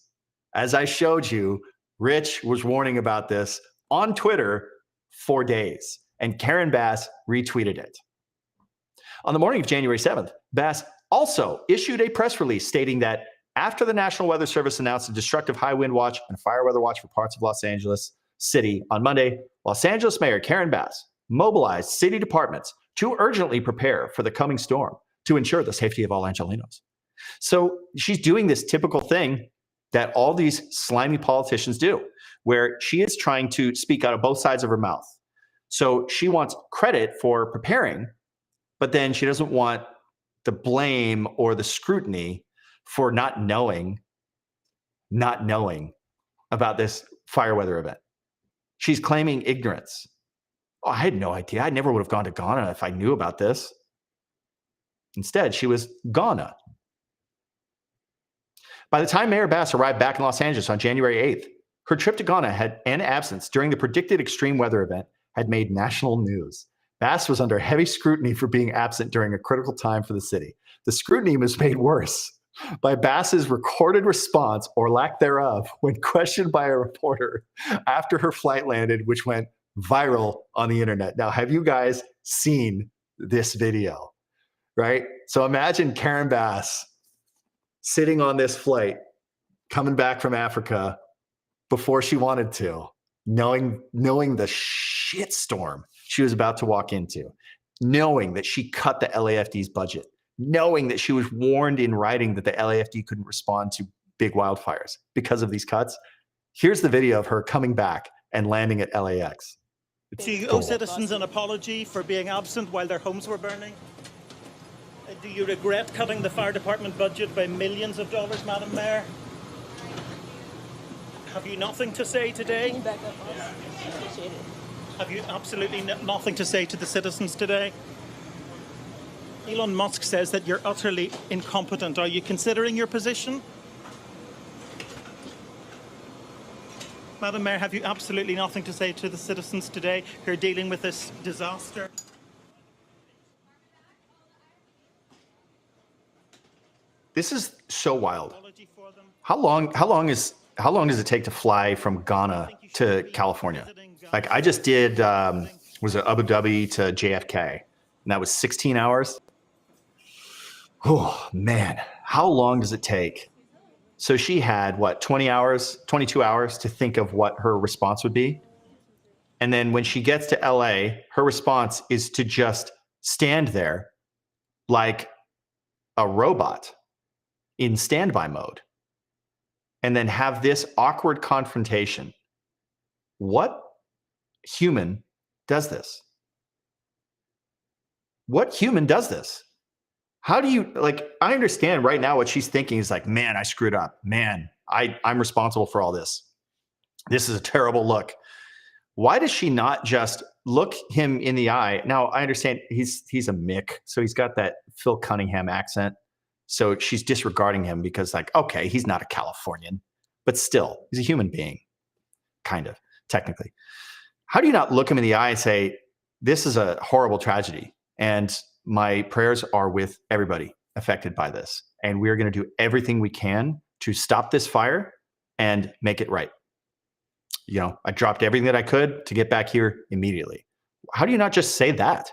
As I showed you, Rich was warning about this on Twitter for days, and Karen Bass retweeted it. On the morning of January 7th, Bass also issued a press release stating that after the National Weather Service announced a destructive high wind watch and fire weather watch for parts of Los Angeles City on Monday, Los Angeles Mayor Karen Bass mobilized city departments to urgently prepare for the coming storm to ensure the safety of all Angelenos. So she's doing this typical thing that all these slimy politicians do, where she is trying to speak out of both sides of her mouth. So she wants credit for preparing, but then she doesn't want the blame or the scrutiny for not knowing about this fire weather event. She's claiming ignorance. Oh, I had no idea. I never would have gone to Ghana if I knew about this. Instead, she was Ghana. By the time Mayor Bass arrived back in Los Angeles on January 8th, her trip to Ghana and absence during the predicted extreme weather event had made national news. Bass was under heavy scrutiny for being absent during a critical time for the city. The scrutiny was made worse by Bass's recorded response, or lack thereof, when questioned by a reporter after her flight landed, which went viral on the internet. Now, have you guys seen this video? Right? So imagine Karen Bass sitting on this flight, coming back from Africa before she wanted to, knowing the shitstorm she was about to walk into, knowing that she cut the LAFD's budget, knowing that she was warned in writing that the LAFD couldn't respond to big wildfires because of these cuts. Here's the video of her coming back and landing at LAX. Do you owe citizens an apology for being absent while their homes were burning? Do you regret cutting the fire department budget by millions of dollars, Madam Mayor? Have you nothing to say today? Have you absolutely nothing to say to the citizens today? Elon Musk says that you're utterly incompetent. Are you considering your position? Madam Mayor, have you absolutely nothing to say to the citizens today who are dealing with this disaster? This is so wild. How long does it take to fly from Ghana to California? Like, I just did was it Abu Dhabi to JFK, and that was 16 hours. Oh man, how long does it take? So she had what, 22 hours to think of what her response would be. And then when she gets to LA, her response is to just stand there like a robot in standby mode, and then have this awkward confrontation. What human does this? What human does this? How do you, like, I understand right now what she's thinking is like, man, I screwed up. Man, I'm responsible for all this. This is a terrible look. Why does she not just look him in the eye? Now, I understand he's a Mick, so he's got that Phil Cunningham accent. So she's disregarding him because, like, okay, he's not a Californian, but still, he's a human being, kind of, technically. How do you not look him in the eye and say, this is a horrible tragedy, and my prayers are with everybody affected by this, and we're going to do everything we can to stop this fire and make it right. You know, I dropped everything that I could to get back here immediately. How do you not just say that?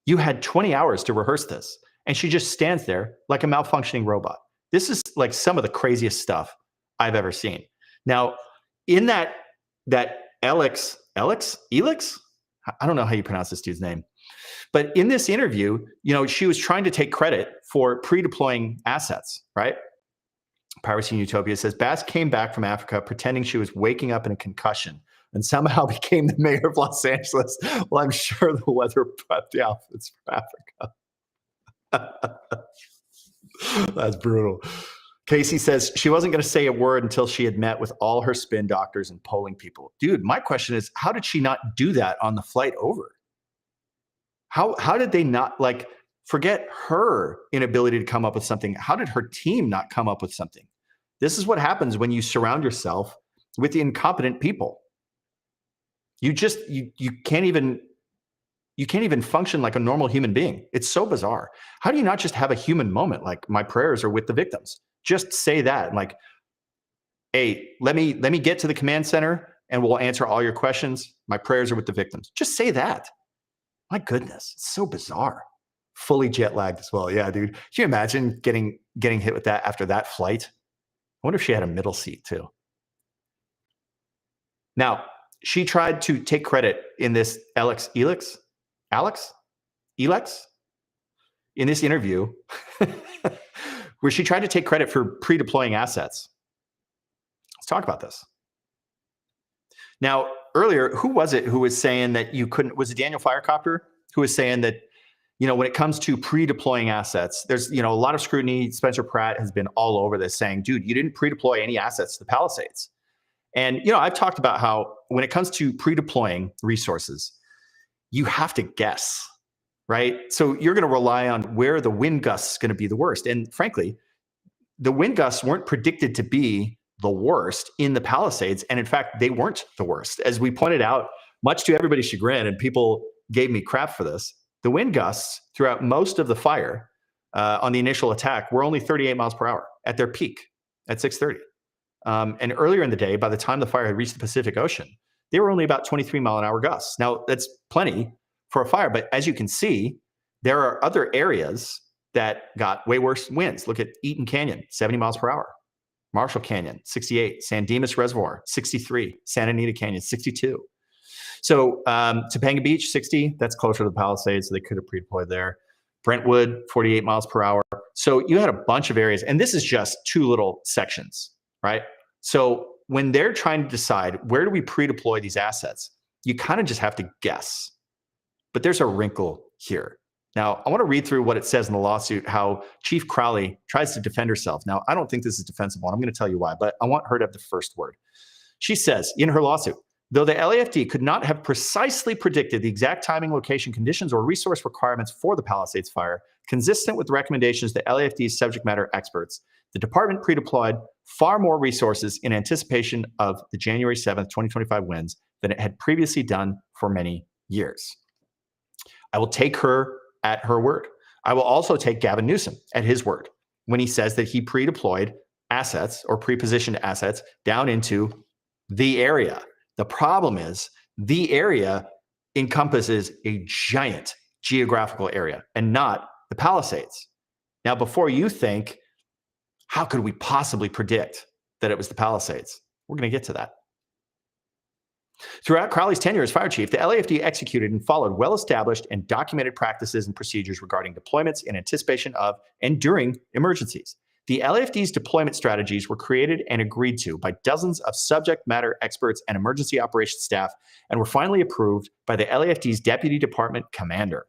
You had 20 hours to rehearse this, and she just stands there like a malfunctioning robot. This is like some of the craziest stuff I've ever seen. Now, in that Elix, I don't know how you pronounce this dude's name, but in this interview, you know, she was trying to take credit for pre-deploying assets, right? Piracy in Utopia says, Bass came back from Africa pretending she was waking up in a concussion and somehow became the mayor of Los Angeles. Well, I'm sure the weather brought the outfits from Africa. That's brutal. Casey says she wasn't going to say a word until she had met with all her spin doctors and polling people. Dude, my question is, how did she not do that on the flight over? How did they not, like, forget her inability to come up with something? How did her team not come up with something? This is what happens when you surround yourself with incompetent people. You can't even function like a normal human being. It's so bizarre. How do you not just have a human moment? Like, my prayers are with the victims. Just say that. Like, hey, let me get to the command center and we'll answer all your questions. My prayers are with the victims. Just say that. My goodness, it's so bizarre. Fully jet lagged as well. Yeah, dude. Can you imagine getting hit with that after that flight? I wonder if she had a middle seat too. Now, she tried to take credit in this Alex in this interview where she tried to take credit for pre-deploying assets. Let's talk about this. Now, earlier, who was it who was saying that you couldn't, was it Daniel Firecopter who was saying that, when it comes to pre-deploying assets, there's, a lot of scrutiny. Spencer Pratt has been all over this saying, dude, you didn't pre-deploy any assets to the Palisades. And, I've talked about how when it comes to pre-deploying resources, you have to guess, right? So you're going to rely on where the wind gusts is going to be the worst. And frankly, the wind gusts weren't predicted to be the worst in the Palisades. And in fact, they weren't the worst. As we pointed out, much to everybody's chagrin, and people gave me crap for this, the wind gusts throughout most of the fire on the initial attack were only 38 miles per hour at their peak at 6:30. And earlier in the day, by the time the fire had reached the Pacific Ocean, they were only about 23 mile an hour gusts. Now, that's plenty for a fire, but as you can see, there are other areas that got way worse winds. Look at Eaton Canyon, 70 miles per hour. Marshall Canyon, 68. San Dimas Reservoir, 63. Santa Anita Canyon, 62. So Topanga Beach, 60. That's closer to the Palisades, so they could have pre-deployed there. Brentwood, 48 miles per hour. So you had a bunch of areas, and this is just two little sections, right? So when they're trying to decide where do we pre-deploy these assets, you kind of just have to guess. But there's a wrinkle here. Now, I want to read through what it says in the lawsuit, how Chief Crowley tries to defend herself. Now, I don't think this is defensible, and I'm going to tell you why, but I want her to have the first word. She says in her lawsuit, though the LAFD could not have precisely predicted the exact timing, location, conditions, or resource requirements for the Palisades fire, consistent with the recommendations of the LAFD's subject matter experts, the department pre-deployed far more resources in anticipation of the January 7th, 2025 winds than it had previously done for many years. I will take her at her word. I will also take Gavin Newsom at his word when he says that he pre-deployed assets or pre-positioned assets down into the area. The problem is the area encompasses a giant geographical area and not the Palisades. Now, before you think, how could we possibly predict that it was the Palisades? We're going to get to that. Throughout Crowley's tenure as fire chief, the LAFD executed and followed well-established and documented practices and procedures regarding deployments in anticipation of and during emergencies. The LAFD's deployment strategies were created and agreed to by dozens of subject matter experts and emergency operations staff and were finally approved by the LAFD's deputy department commander.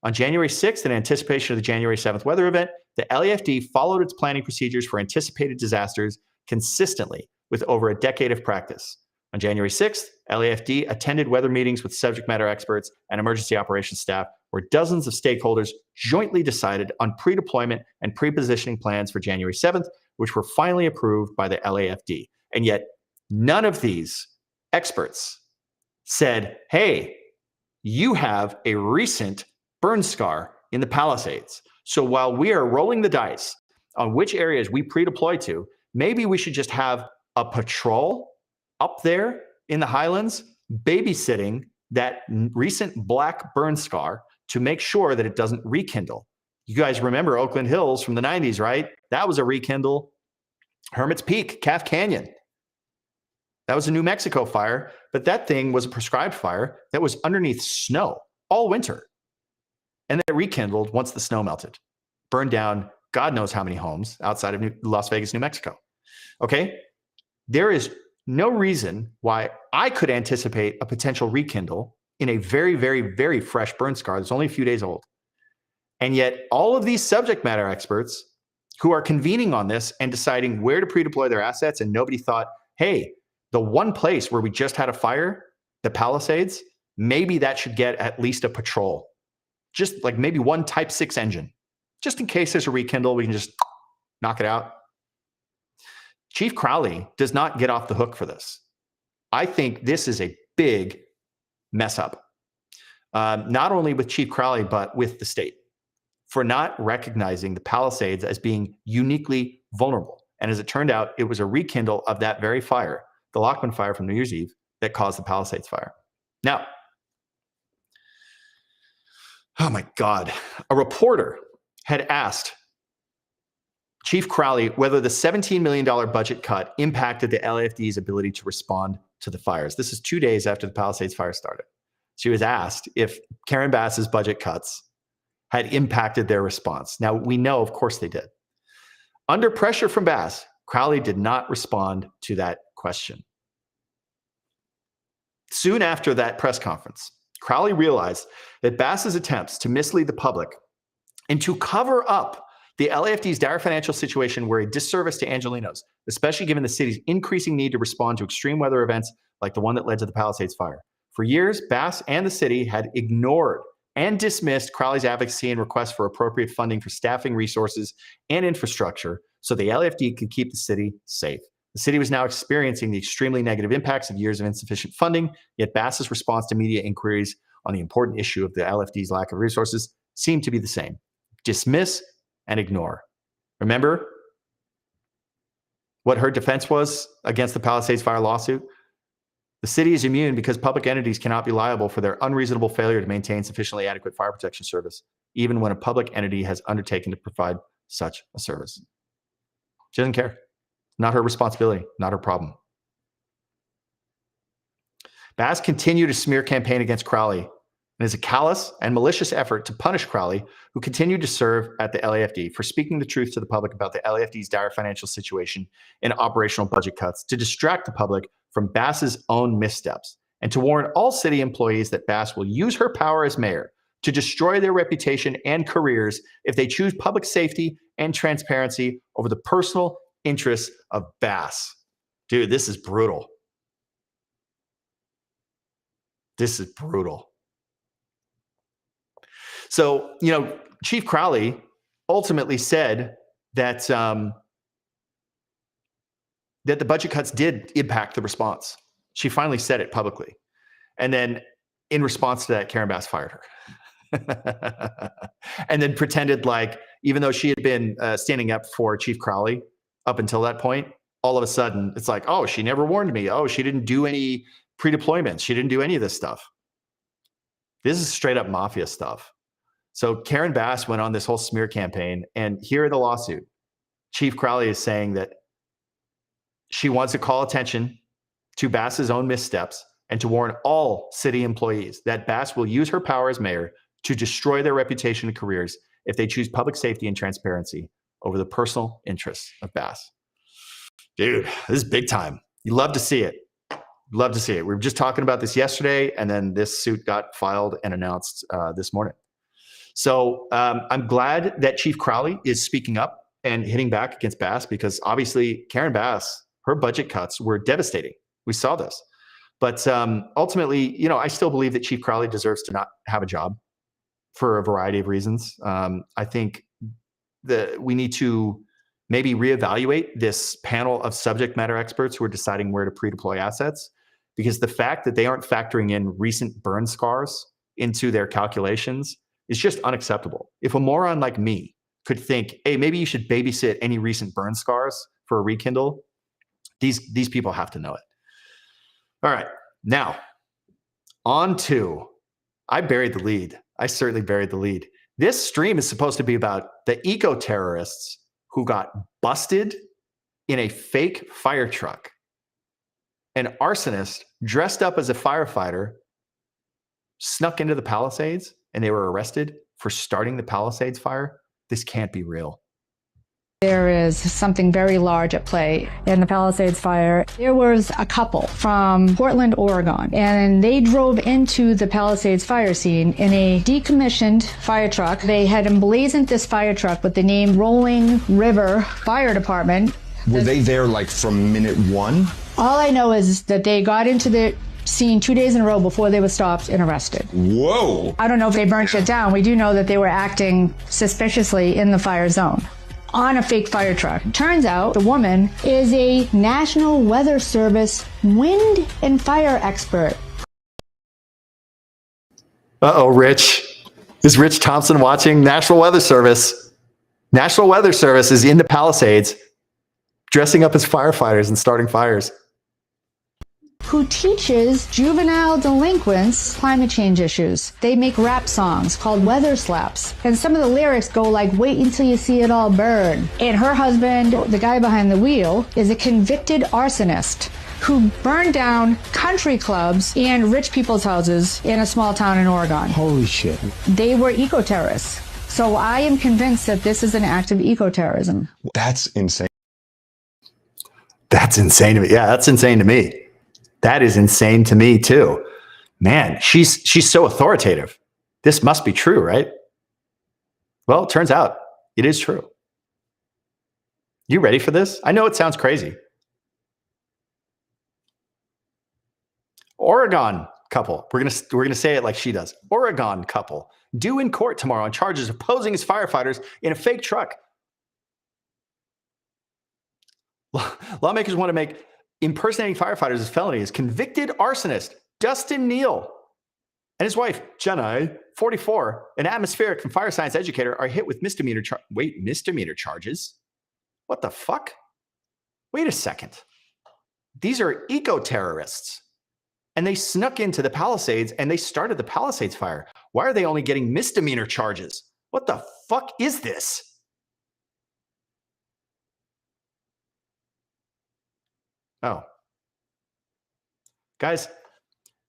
On January 6th, in anticipation of the January 7th weather event, the LAFD followed its planning procedures for anticipated disasters consistently with over a decade of practice. On January 6th, LAFD attended weather meetings with subject matter experts and emergency operations staff where dozens of stakeholders jointly decided on pre-deployment and pre-positioning plans for January 7th, which were finally approved by the LAFD. And yet, none of these experts said, hey, you have a recent burn scar in the Palisades. So while we are rolling the dice on which areas we pre-deploy to, maybe we should just have a patrol up there in the Highlands babysitting that recent black burn scar to make sure that it doesn't rekindle. You guys remember Oakland Hills from the 90s, right? That was a rekindle. Hermit's Peak, Calf Canyon. That was a New Mexico fire, but that thing was a prescribed fire that was underneath snow all winter. And then it rekindled once the snow melted. Burned down God knows how many homes outside of Las Vegas, New Mexico. Okay? There is no reason why I could anticipate a potential rekindle in a very, very, very fresh burn scar that's only a few days old. And yet all of these subject matter experts who are convening on this and deciding where to pre-deploy their assets, and nobody thought, hey, the one place where we just had a fire, the Palisades, maybe that should get at least a patrol. Just like maybe one Type 6 engine. Just in case there's a rekindle, we can just knock it out. Chief Crowley does not get off the hook for this. I think this is a big mess up, not only with Chief Crowley, but with the state for not recognizing the Palisades as being uniquely vulnerable And as it turned out, it was a rekindle of that very fire, the Lockman fire from New Year's Eve, that caused the Palisades fire. Now, oh my God, a reporter had asked Chief Crowley whether the $17 million budget cut impacted the LAFD's ability to respond to the fires. This is 2 days after the Palisades fire started. She was asked if Karen Bass's budget cuts had impacted their response. Now, we know, of course, they did. Under pressure from Bass, Crowley did not respond to that question. Soon after that press conference, Crowley realized that Bass's attempts to mislead the public and to cover up the LAFD's dire financial situation were a disservice to Angelenos, especially given the city's increasing need to respond to extreme weather events like the one that led to the Palisades fire. For years, Bass and the city had ignored and dismissed Crowley's advocacy and requests for appropriate funding for staffing, resources, and infrastructure so the LAFD could keep the city safe. The city was now experiencing the extremely negative impacts of years of insufficient funding, yet Bass's response to media inquiries on the important issue of the LFD's lack of resources seemed to be the same: dismiss and ignore. Remember what her defense was against the Palisades fire lawsuit? The city is immune because public entities cannot be liable for their unreasonable failure to maintain sufficiently adequate fire protection service, even when a public entity has undertaken to provide such a service. She doesn't care. Not her responsibility, not her problem. Bass continued a smear campaign against Crowley, and is a callous and malicious effort to punish Crowley, who continued to serve at the LAFD, for speaking the truth to the public about the LAFD's dire financial situation and operational budget cuts, to distract the public from Bass's own missteps, and to warn all city employees that Bass will use her power as mayor to destroy their reputation and careers if they choose public safety and transparency over the personal interests of Bass. Dude, this is brutal. This is brutal. So, Chief Crowley ultimately said that that the budget cuts did impact the response. She finally said it publicly. And then in response to that, Karen Bass fired her. And then pretended like, even though she had been standing up for Chief Crowley up until that point, all of a sudden it's like, oh, she never warned me. Oh, she didn't do any pre-deployments. She didn't do any of this stuff. This is straight up mafia stuff. So Karen Bass went on this whole smear campaign, and here in the lawsuit, Chief Crowley is saying that she wants to call attention to Bass's own missteps and to warn all city employees that Bass will use her power as mayor to destroy their reputation and careers if they choose public safety and transparency over the personal interests of Bass. Dude, this is big time. You love to see it. Love to see it. We were just talking about this yesterday, and then this suit got filed and announced this morning. So I'm glad that Chief Crowley is speaking up and hitting back against Bass, because obviously Karen Bass, her budget cuts were devastating. We saw this. But ultimately, I still believe that Chief Crowley deserves to not have a job for a variety of reasons. I think that we need to maybe reevaluate this panel of subject matter experts who are deciding where to pre-deploy assets, because the fact that they aren't factoring in recent burn scars into their calculations is just unacceptable. If a moron like me could think, hey, maybe you should babysit any recent burn scars for a rekindle, these people have to know it. All right, now on to, I buried the lead. I certainly buried the lead. This stream is supposed to be about the eco-terrorists who got busted in a fake fire truck. An arsonist dressed up as a firefighter snuck into the Palisades, and they were arrested for starting the Palisades fire. This can't be real. There is something very large at play in the Palisades fire. There was a couple from Portland, Oregon, and they drove into the Palisades fire scene in a decommissioned fire truck. They had emblazoned this fire truck with the name Rolling River Fire Department. Were they there like from minute one? All I know is that they got into the scene 2 days in a row before they were stopped and arrested. Whoa! I don't know if they burnt it down. We do know that they were acting suspiciously in the fire zone on a fake fire truck. Turns out the woman is a National Weather Service wind and fire expert. Uh-oh, Rich. Is Rich Thompson watching? National Weather Service. National Weather Service is in the Palisades dressing up as firefighters and starting fires. Who teaches juvenile delinquents climate change issues. They make rap songs called weather slaps. And some of the lyrics go like, wait until you see it all burn. And her husband, the guy behind the wheel, is a convicted arsonist who burned down country clubs and rich people's houses in a small town in Oregon. Holy shit. They were eco-terrorists. So I am convinced that this is an act of eco-terrorism. That's insane. That's insane to me. Yeah, that's insane to me. That is insane to me too. Man, she's so authoritative. This must be true, right? Well, it turns out it is true. You ready for this? I know it sounds crazy. Oregon couple. We're gonna say it like she does. Oregon couple due in court tomorrow on charges of posing as firefighters in a fake truck. Lawmakers want to make impersonating firefighters as felonies. Convicted arsonist Dustin Neal and his wife Jenna, 44, an atmospheric and fire science educator, are hit with misdemeanor charges. What the fuck? Wait a second. These are eco-terrorists. And they snuck into the Palisades and they started the Palisades fire. Why are they only getting misdemeanor charges? What the fuck is this? Oh. Guys,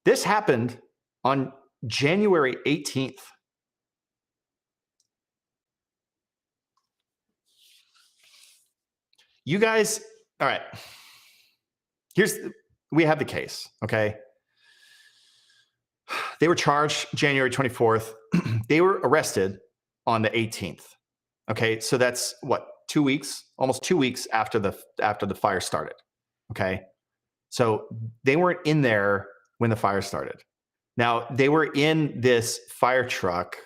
this happened on January 18th. You guys, all right. We have the case, okay? They were charged January 24th. They were arrested on the 18th. Okay, so that's what, 2 weeks, almost 2 weeks after the fire started. Okay, so they weren't in there when the fire started. Now they were in this fire truck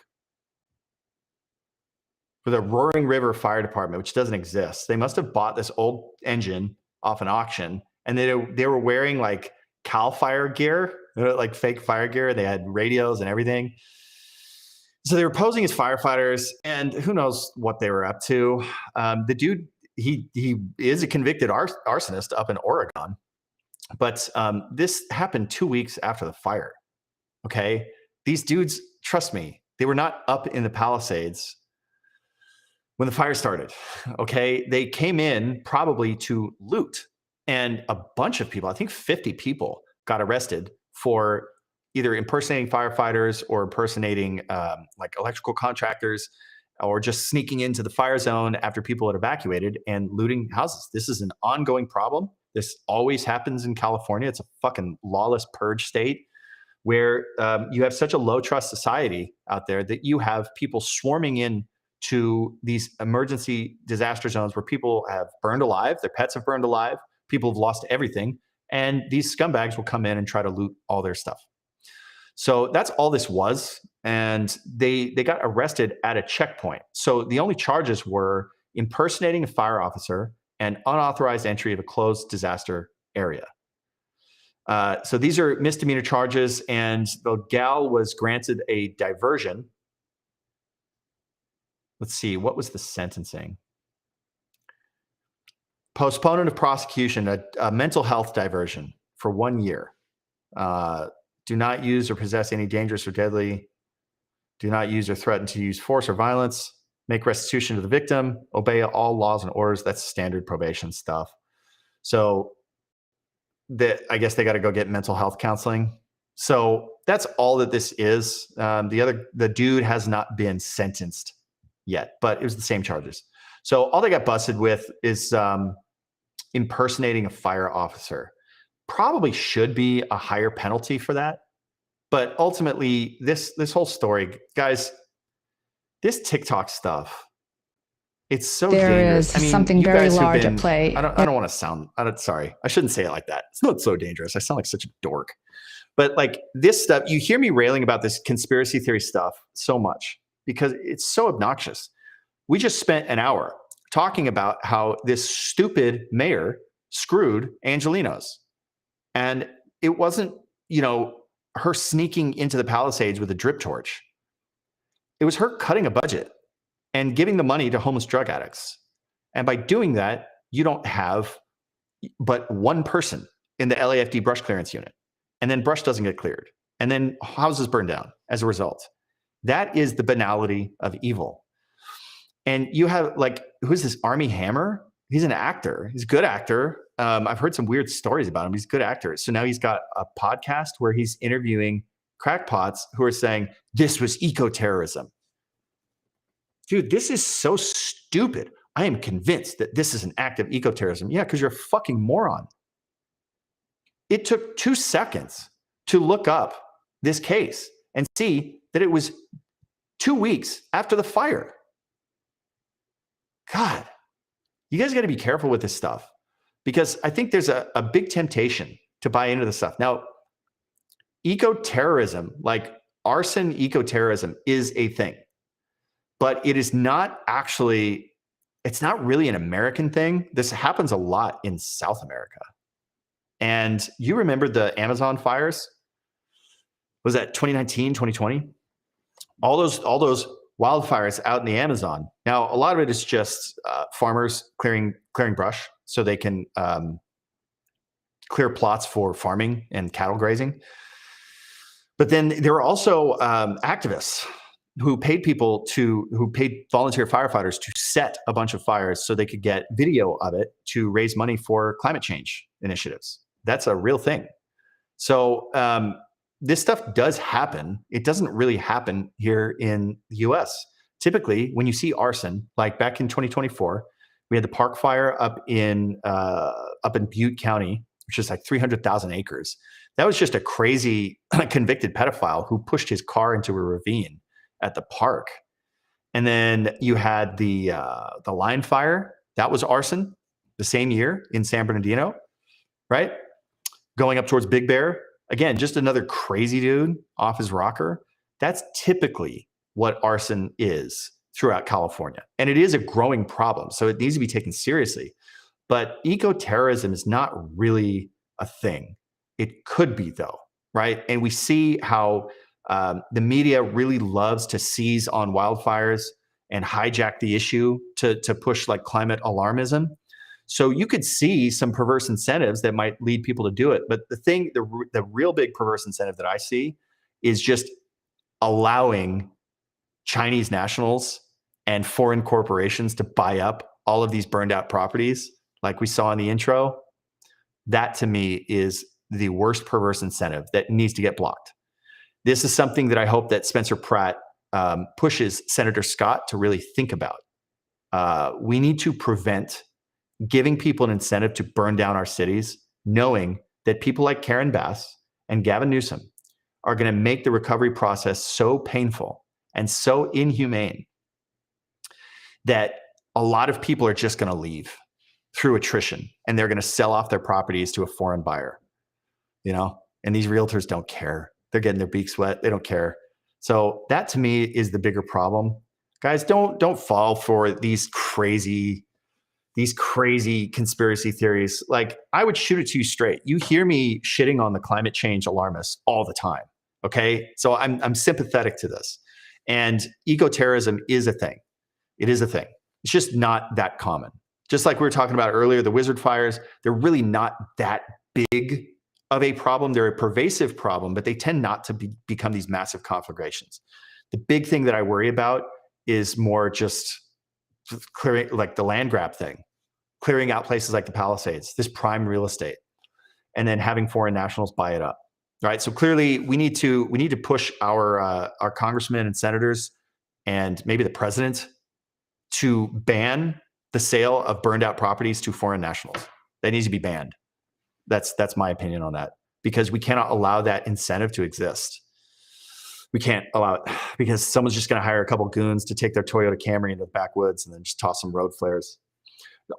for the Roaring River Fire Department, which doesn't exist. They must have bought this old engine off an auction, and they were wearing like Cal Fire gear, like fake fire gear. They had radios and everything. So they were posing as firefighters, and who knows what they were up to. The dude, he is a convicted arsonist up in Oregon, but this happened 2 weeks after the fire. Okay, these dudes, trust me, they were not up in the Palisades when the fire started. Okay, they came in probably to loot, and a bunch of people, I think 50 people, got arrested for either impersonating firefighters or impersonating like electrical contractors, or just sneaking into the fire zone after people had evacuated and looting houses. This is an ongoing problem. This always happens in California. It's a fucking lawless purge state where you have such a low trust society out there that you have people swarming in to these emergency disaster zones where people have burned alive, their pets have burned alive, people have lost everything, and these scumbags will come in and try to loot all their stuff. So that's all this was. And they got arrested at a checkpoint. So the only charges were impersonating a fire officer and unauthorized entry of a closed disaster area. So these are misdemeanor charges, and the gal was granted a diversion. Let's see, what was the sentencing? Postponement of prosecution, a mental health diversion for 1 year. Do not use or possess any dangerous or deadly. Do not use or threaten to use force or violence. Make restitution to the victim. Obey all laws and orders. That's standard probation stuff. So I guess they got to go get mental health counseling. So that's all that this is. The dude has not been sentenced yet, but it was the same charges. So all they got busted with is impersonating a fire officer. Probably should be a higher penalty for that. But ultimately, this whole story, guys, this TikTok stuff, it's so dangerous. There is something very large at play. I don't want to sound, sorry, I shouldn't say it like that. It's not so dangerous. I sound like such a dork. But like this stuff, you hear me railing about this conspiracy theory stuff so much because it's so obnoxious. We just spent an hour talking about how this stupid mayor screwed Angelenos. And it wasn't, her sneaking into the Palisades with a drip torch. It was her cutting a budget and giving the money to homeless drug addicts. And by doing that, you don't have but one person in the LAFD brush clearance unit, and then brush doesn't get cleared, and then houses burn down as a result. That is the banality of evil. And you have, like, who's this Army Hammer? He's an actor. He's a good actor. I've heard some weird stories about him. He's a good actor. So now he's got a podcast where he's interviewing crackpots who are saying, this was eco-terrorism. Dude, this is so stupid. I am convinced that this is an act of eco-terrorism. Yeah, because you're a fucking moron. It took 2 seconds to look up this case and see that it was 2 weeks after the fire. God, you guys got to be careful with this stuff, because I think there's a big temptation to buy into this stuff. Now, eco-terrorism, like arson eco-terrorism, is a thing, but it is not actually, it's not really an American thing. This happens a lot in South America. And you remember the Amazon fires? Was that 2019, 2020? All those wildfires out in the Amazon. Now, a lot of it is just farmers clearing brush so they can clear plots for farming and cattle grazing. But then there are also activists who paid volunteer firefighters to set a bunch of fires so they could get video of it to raise money for climate change initiatives. That's a real thing. So this stuff does happen. It doesn't really happen here in the US. Typically, when you see arson, like back in 2024, we had the Park Fire up in Butte County, which is like 300,000 acres. That was just a crazy convicted pedophile who pushed his car into a ravine at the park. And then you had the Line Fire. That was arson the same year in San Bernardino, right? Going up towards Big Bear. Again, just another crazy dude off his rocker. That's typically what arson is throughout California. And it is a growing problem, so it needs to be taken seriously. But eco-terrorism is not really a thing. It could be, though, right? And we see how the media really loves to seize on wildfires and hijack the issue to push like climate alarmism. So you could see some perverse incentives that might lead people to do it. But the real big perverse incentive that I see is just allowing Chinese nationals and foreign corporations to buy up all of these burned out properties, like we saw in the intro. That, to me, is the worst perverse incentive that needs to get blocked. This is something that I hope that Spencer Pratt pushes Senator Scott to really think about. We need to prevent giving people an incentive to burn down our cities, knowing that people like Karen Bass and Gavin Newsom are going to make the recovery process so painful and so inhumane that a lot of people are just going to leave through attrition, and they're going to sell off their properties to a foreign buyer, and these realtors don't care. They're getting their beaks wet. They don't care. So that, to me, is the bigger problem. Guys, don't fall for these crazy conspiracy theories. Like, I would shoot it to you straight. You hear me shitting on the climate change alarmists all the time. Okay. So I'm sympathetic to this. And eco-terrorism is a thing. It is a thing. It's just not that common. Just like we were talking about earlier, the Wizard fires, they're really not that big of a problem. They're a pervasive problem, but they tend not to become these massive conflagrations. The big thing that I worry about is more just clearing, like the land grab thing, clearing out places like the Palisades, this prime real estate, and then having foreign nationals buy it up. Right. So clearly we need to push our congressmen and senators and maybe the president to ban the sale of burned out properties to foreign nationals. That needs to be banned. That's my opinion on that, because we cannot allow that incentive to exist. We can't allow it because someone's just going to hire a couple goons to take their Toyota Camry into the backwoods and then just toss some road flares.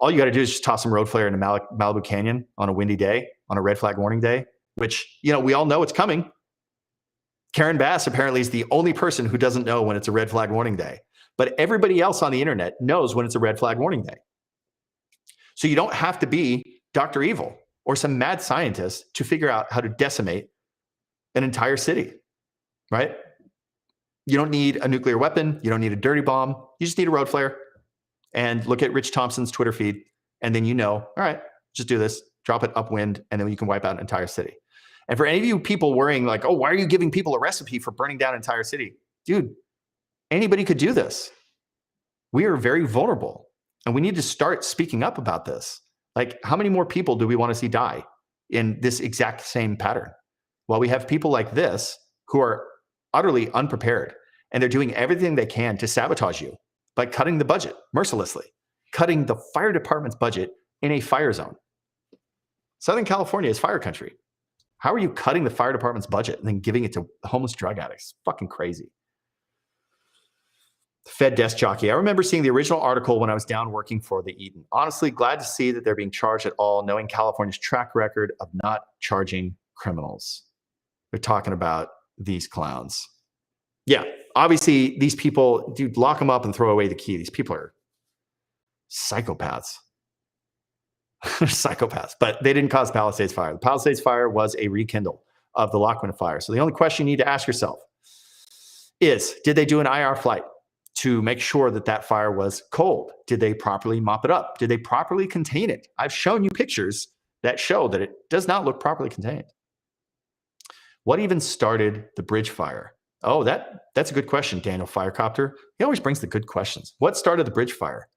All you got to do is just toss some road flare into Malibu Canyon on a windy day, on a red flag warning day, which, we all know it's coming. Karen Bass apparently is the only person who doesn't know when it's a red flag warning day, but everybody else on the internet knows when it's a red flag warning day. So you don't have to be Dr. Evil or some mad scientist to figure out how to decimate an entire city, right? You don't need a nuclear weapon. You don't need a dirty bomb. You just need a road flare. And look at Rich Thompson's Twitter feed. And then all right, just do this, drop it upwind, and then you can wipe out an entire city. And for any of you people worrying like, oh, why are you giving people a recipe for burning down an entire city? Dude, anybody could do this. We are very vulnerable, and we need to start speaking up about this. Like, how many more people do we want to see die in this exact same pattern? Well, we have people like this who are utterly unprepared, and they're doing everything they can to sabotage you by cutting the budget mercilessly, cutting the fire department's budget in a fire zone. Southern California is fire country. How are you cutting the fire department's budget and then giving it to homeless drug addicts? Fucking crazy. Fed desk jockey. I remember seeing the original article when I was down working for the Eaton. Honestly, glad to see that they're being charged at all, knowing California's track record of not charging criminals. They're talking about these clowns. Yeah, obviously these people, dude, lock them up and throw away the key. These people are psychopaths. Psychopaths, but they didn't cause Palisades fire. The Palisades fire was a rekindle of the Lockwood fire. So the only question you need to ask yourself is, did they do an IR flight to make sure that that fire was cold? Did they properly mop it up? Did they properly contain it? I've shown you pictures that show that it does not look properly contained. What even started the bridge fire? Oh, that's a good question, Daniel Firecopter. He always brings the good questions. What started the bridge fire?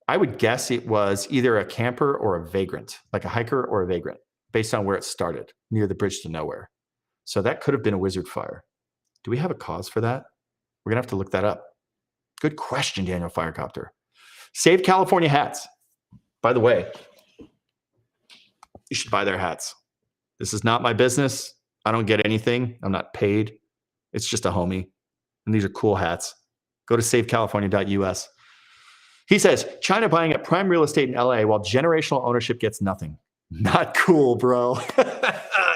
I would guess it was either a camper or a vagrant, like a hiker or a vagrant, based on where it started, near the bridge to nowhere. So that could have been a wizard fire. Do we have a cause for that? We're going to have to look that up. Good question, Daniel Firecopter. Save California hats. By the way, you should buy their hats. This is not my business. I don't get anything. I'm not paid. It's just a homie. And these are cool hats. Go to savecalifornia.us. He says, China buying up prime real estate in LA while generational ownership gets nothing. Not cool, bro.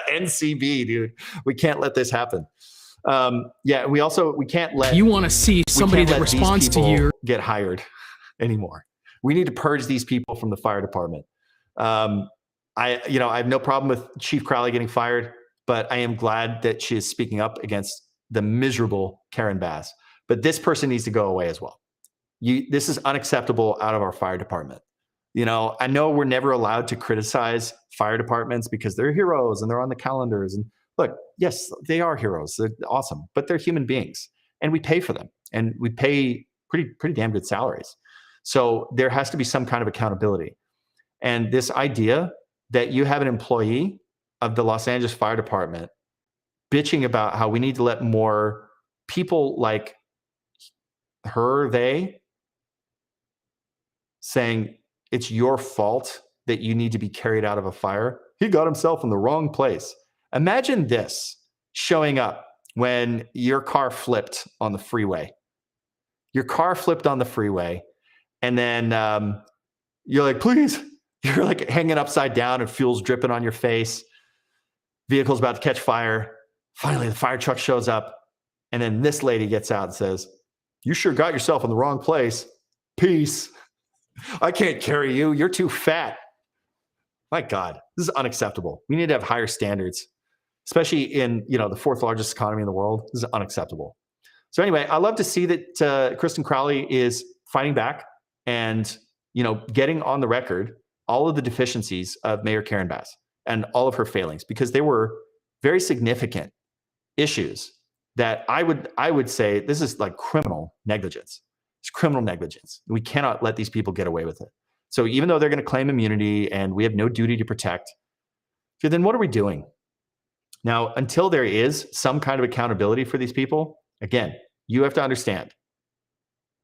NCB, dude. We can't let this happen. Yeah, we can't let you want to see somebody that responds to you get hired anymore. We need to purge these people from the fire department. I have no problem with Chief Crowley getting fired, but I am glad that she is speaking up against the miserable Karen Bass. But this person needs to go away as well. This is unacceptable out of our fire department. I know we're never allowed to criticize fire departments because they're heroes and they're on the calendars. And look, yes, they are heroes. They're awesome, but they're human beings, and we pay for them, and we pay pretty damn good salaries. So there has to be some kind of accountability. And this idea that you have an employee of the Los Angeles Fire Department bitching about how we need to let more people like they saying it's your fault that you need to be carried out of a fire. He got himself in the wrong place. Imagine this showing up when your car flipped on the freeway. Your car flipped on the freeway, and then you're like, please. You're like hanging upside down and fuel's dripping on your face. Vehicle's about to catch fire. Finally, the fire truck shows up, and then this lady gets out and says, you sure got yourself in the wrong place. Peace. I can't carry you. You're too fat. My God, this is unacceptable. We need to have higher standards, especially in the fourth largest economy in the world. This is unacceptable. So anyway, I love to see that Kristen Crowley is fighting back and getting on the record all of the deficiencies of Mayor Karen Bass and all of her failings, because they were very significant issues that I would say this is like criminal negligence. It's criminal negligence. We cannot let these people get away with it. So even though they're going to claim immunity and we have no duty to protect, okay, then what are we doing? Now, until there is some kind of accountability for these people, again, you have to understand,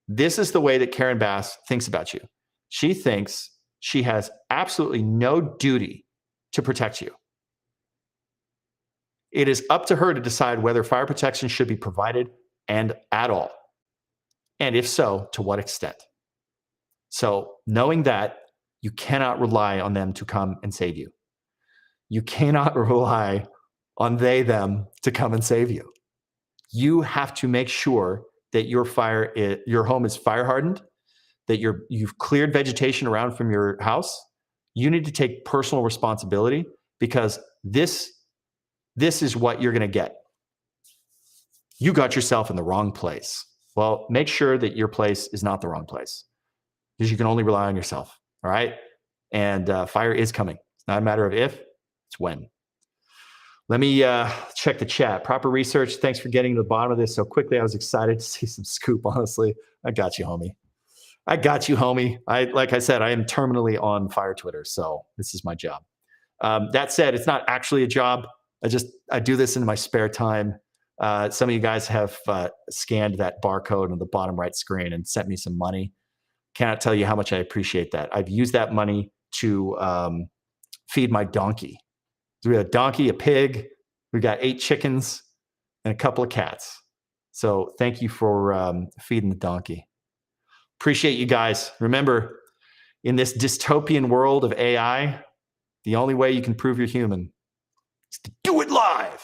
this is the way that Karen Bass thinks about you. She thinks she has absolutely no duty to protect you. It is up to her to decide whether fire protection should be provided and at all. And if so, to what extent? So knowing that, you cannot rely on them to come and save you. You cannot rely on them to come and save you. You have to make sure that your home is fire hardened, that you've cleared vegetation around from your house. You need to take personal responsibility, because this is what you're going to get. You got yourself in the wrong place. Well, make sure that your place is not the wrong place. because you can only rely on yourself. All right. And fire is coming. It's not a matter of if, it's when. Let me check the chat. Proper research. Thanks for getting to the bottom of this so quickly. I was excited to see some scoop, honestly. I got you, homie. Like I said, I am terminally on fire Twitter, so this is my job. That said, it's not actually a job. I do this in my spare time. Some of you guys have scanned that barcode on the bottom right screen and sent me some money. Cannot tell you how much I appreciate that. I've used that money to feed my donkey. So we have a donkey, a pig, we got 8 chickens, and a couple of cats. So thank you for feeding the donkey. Appreciate you guys. Remember, in this dystopian world of AI, the only way you can prove you're human is to do it live.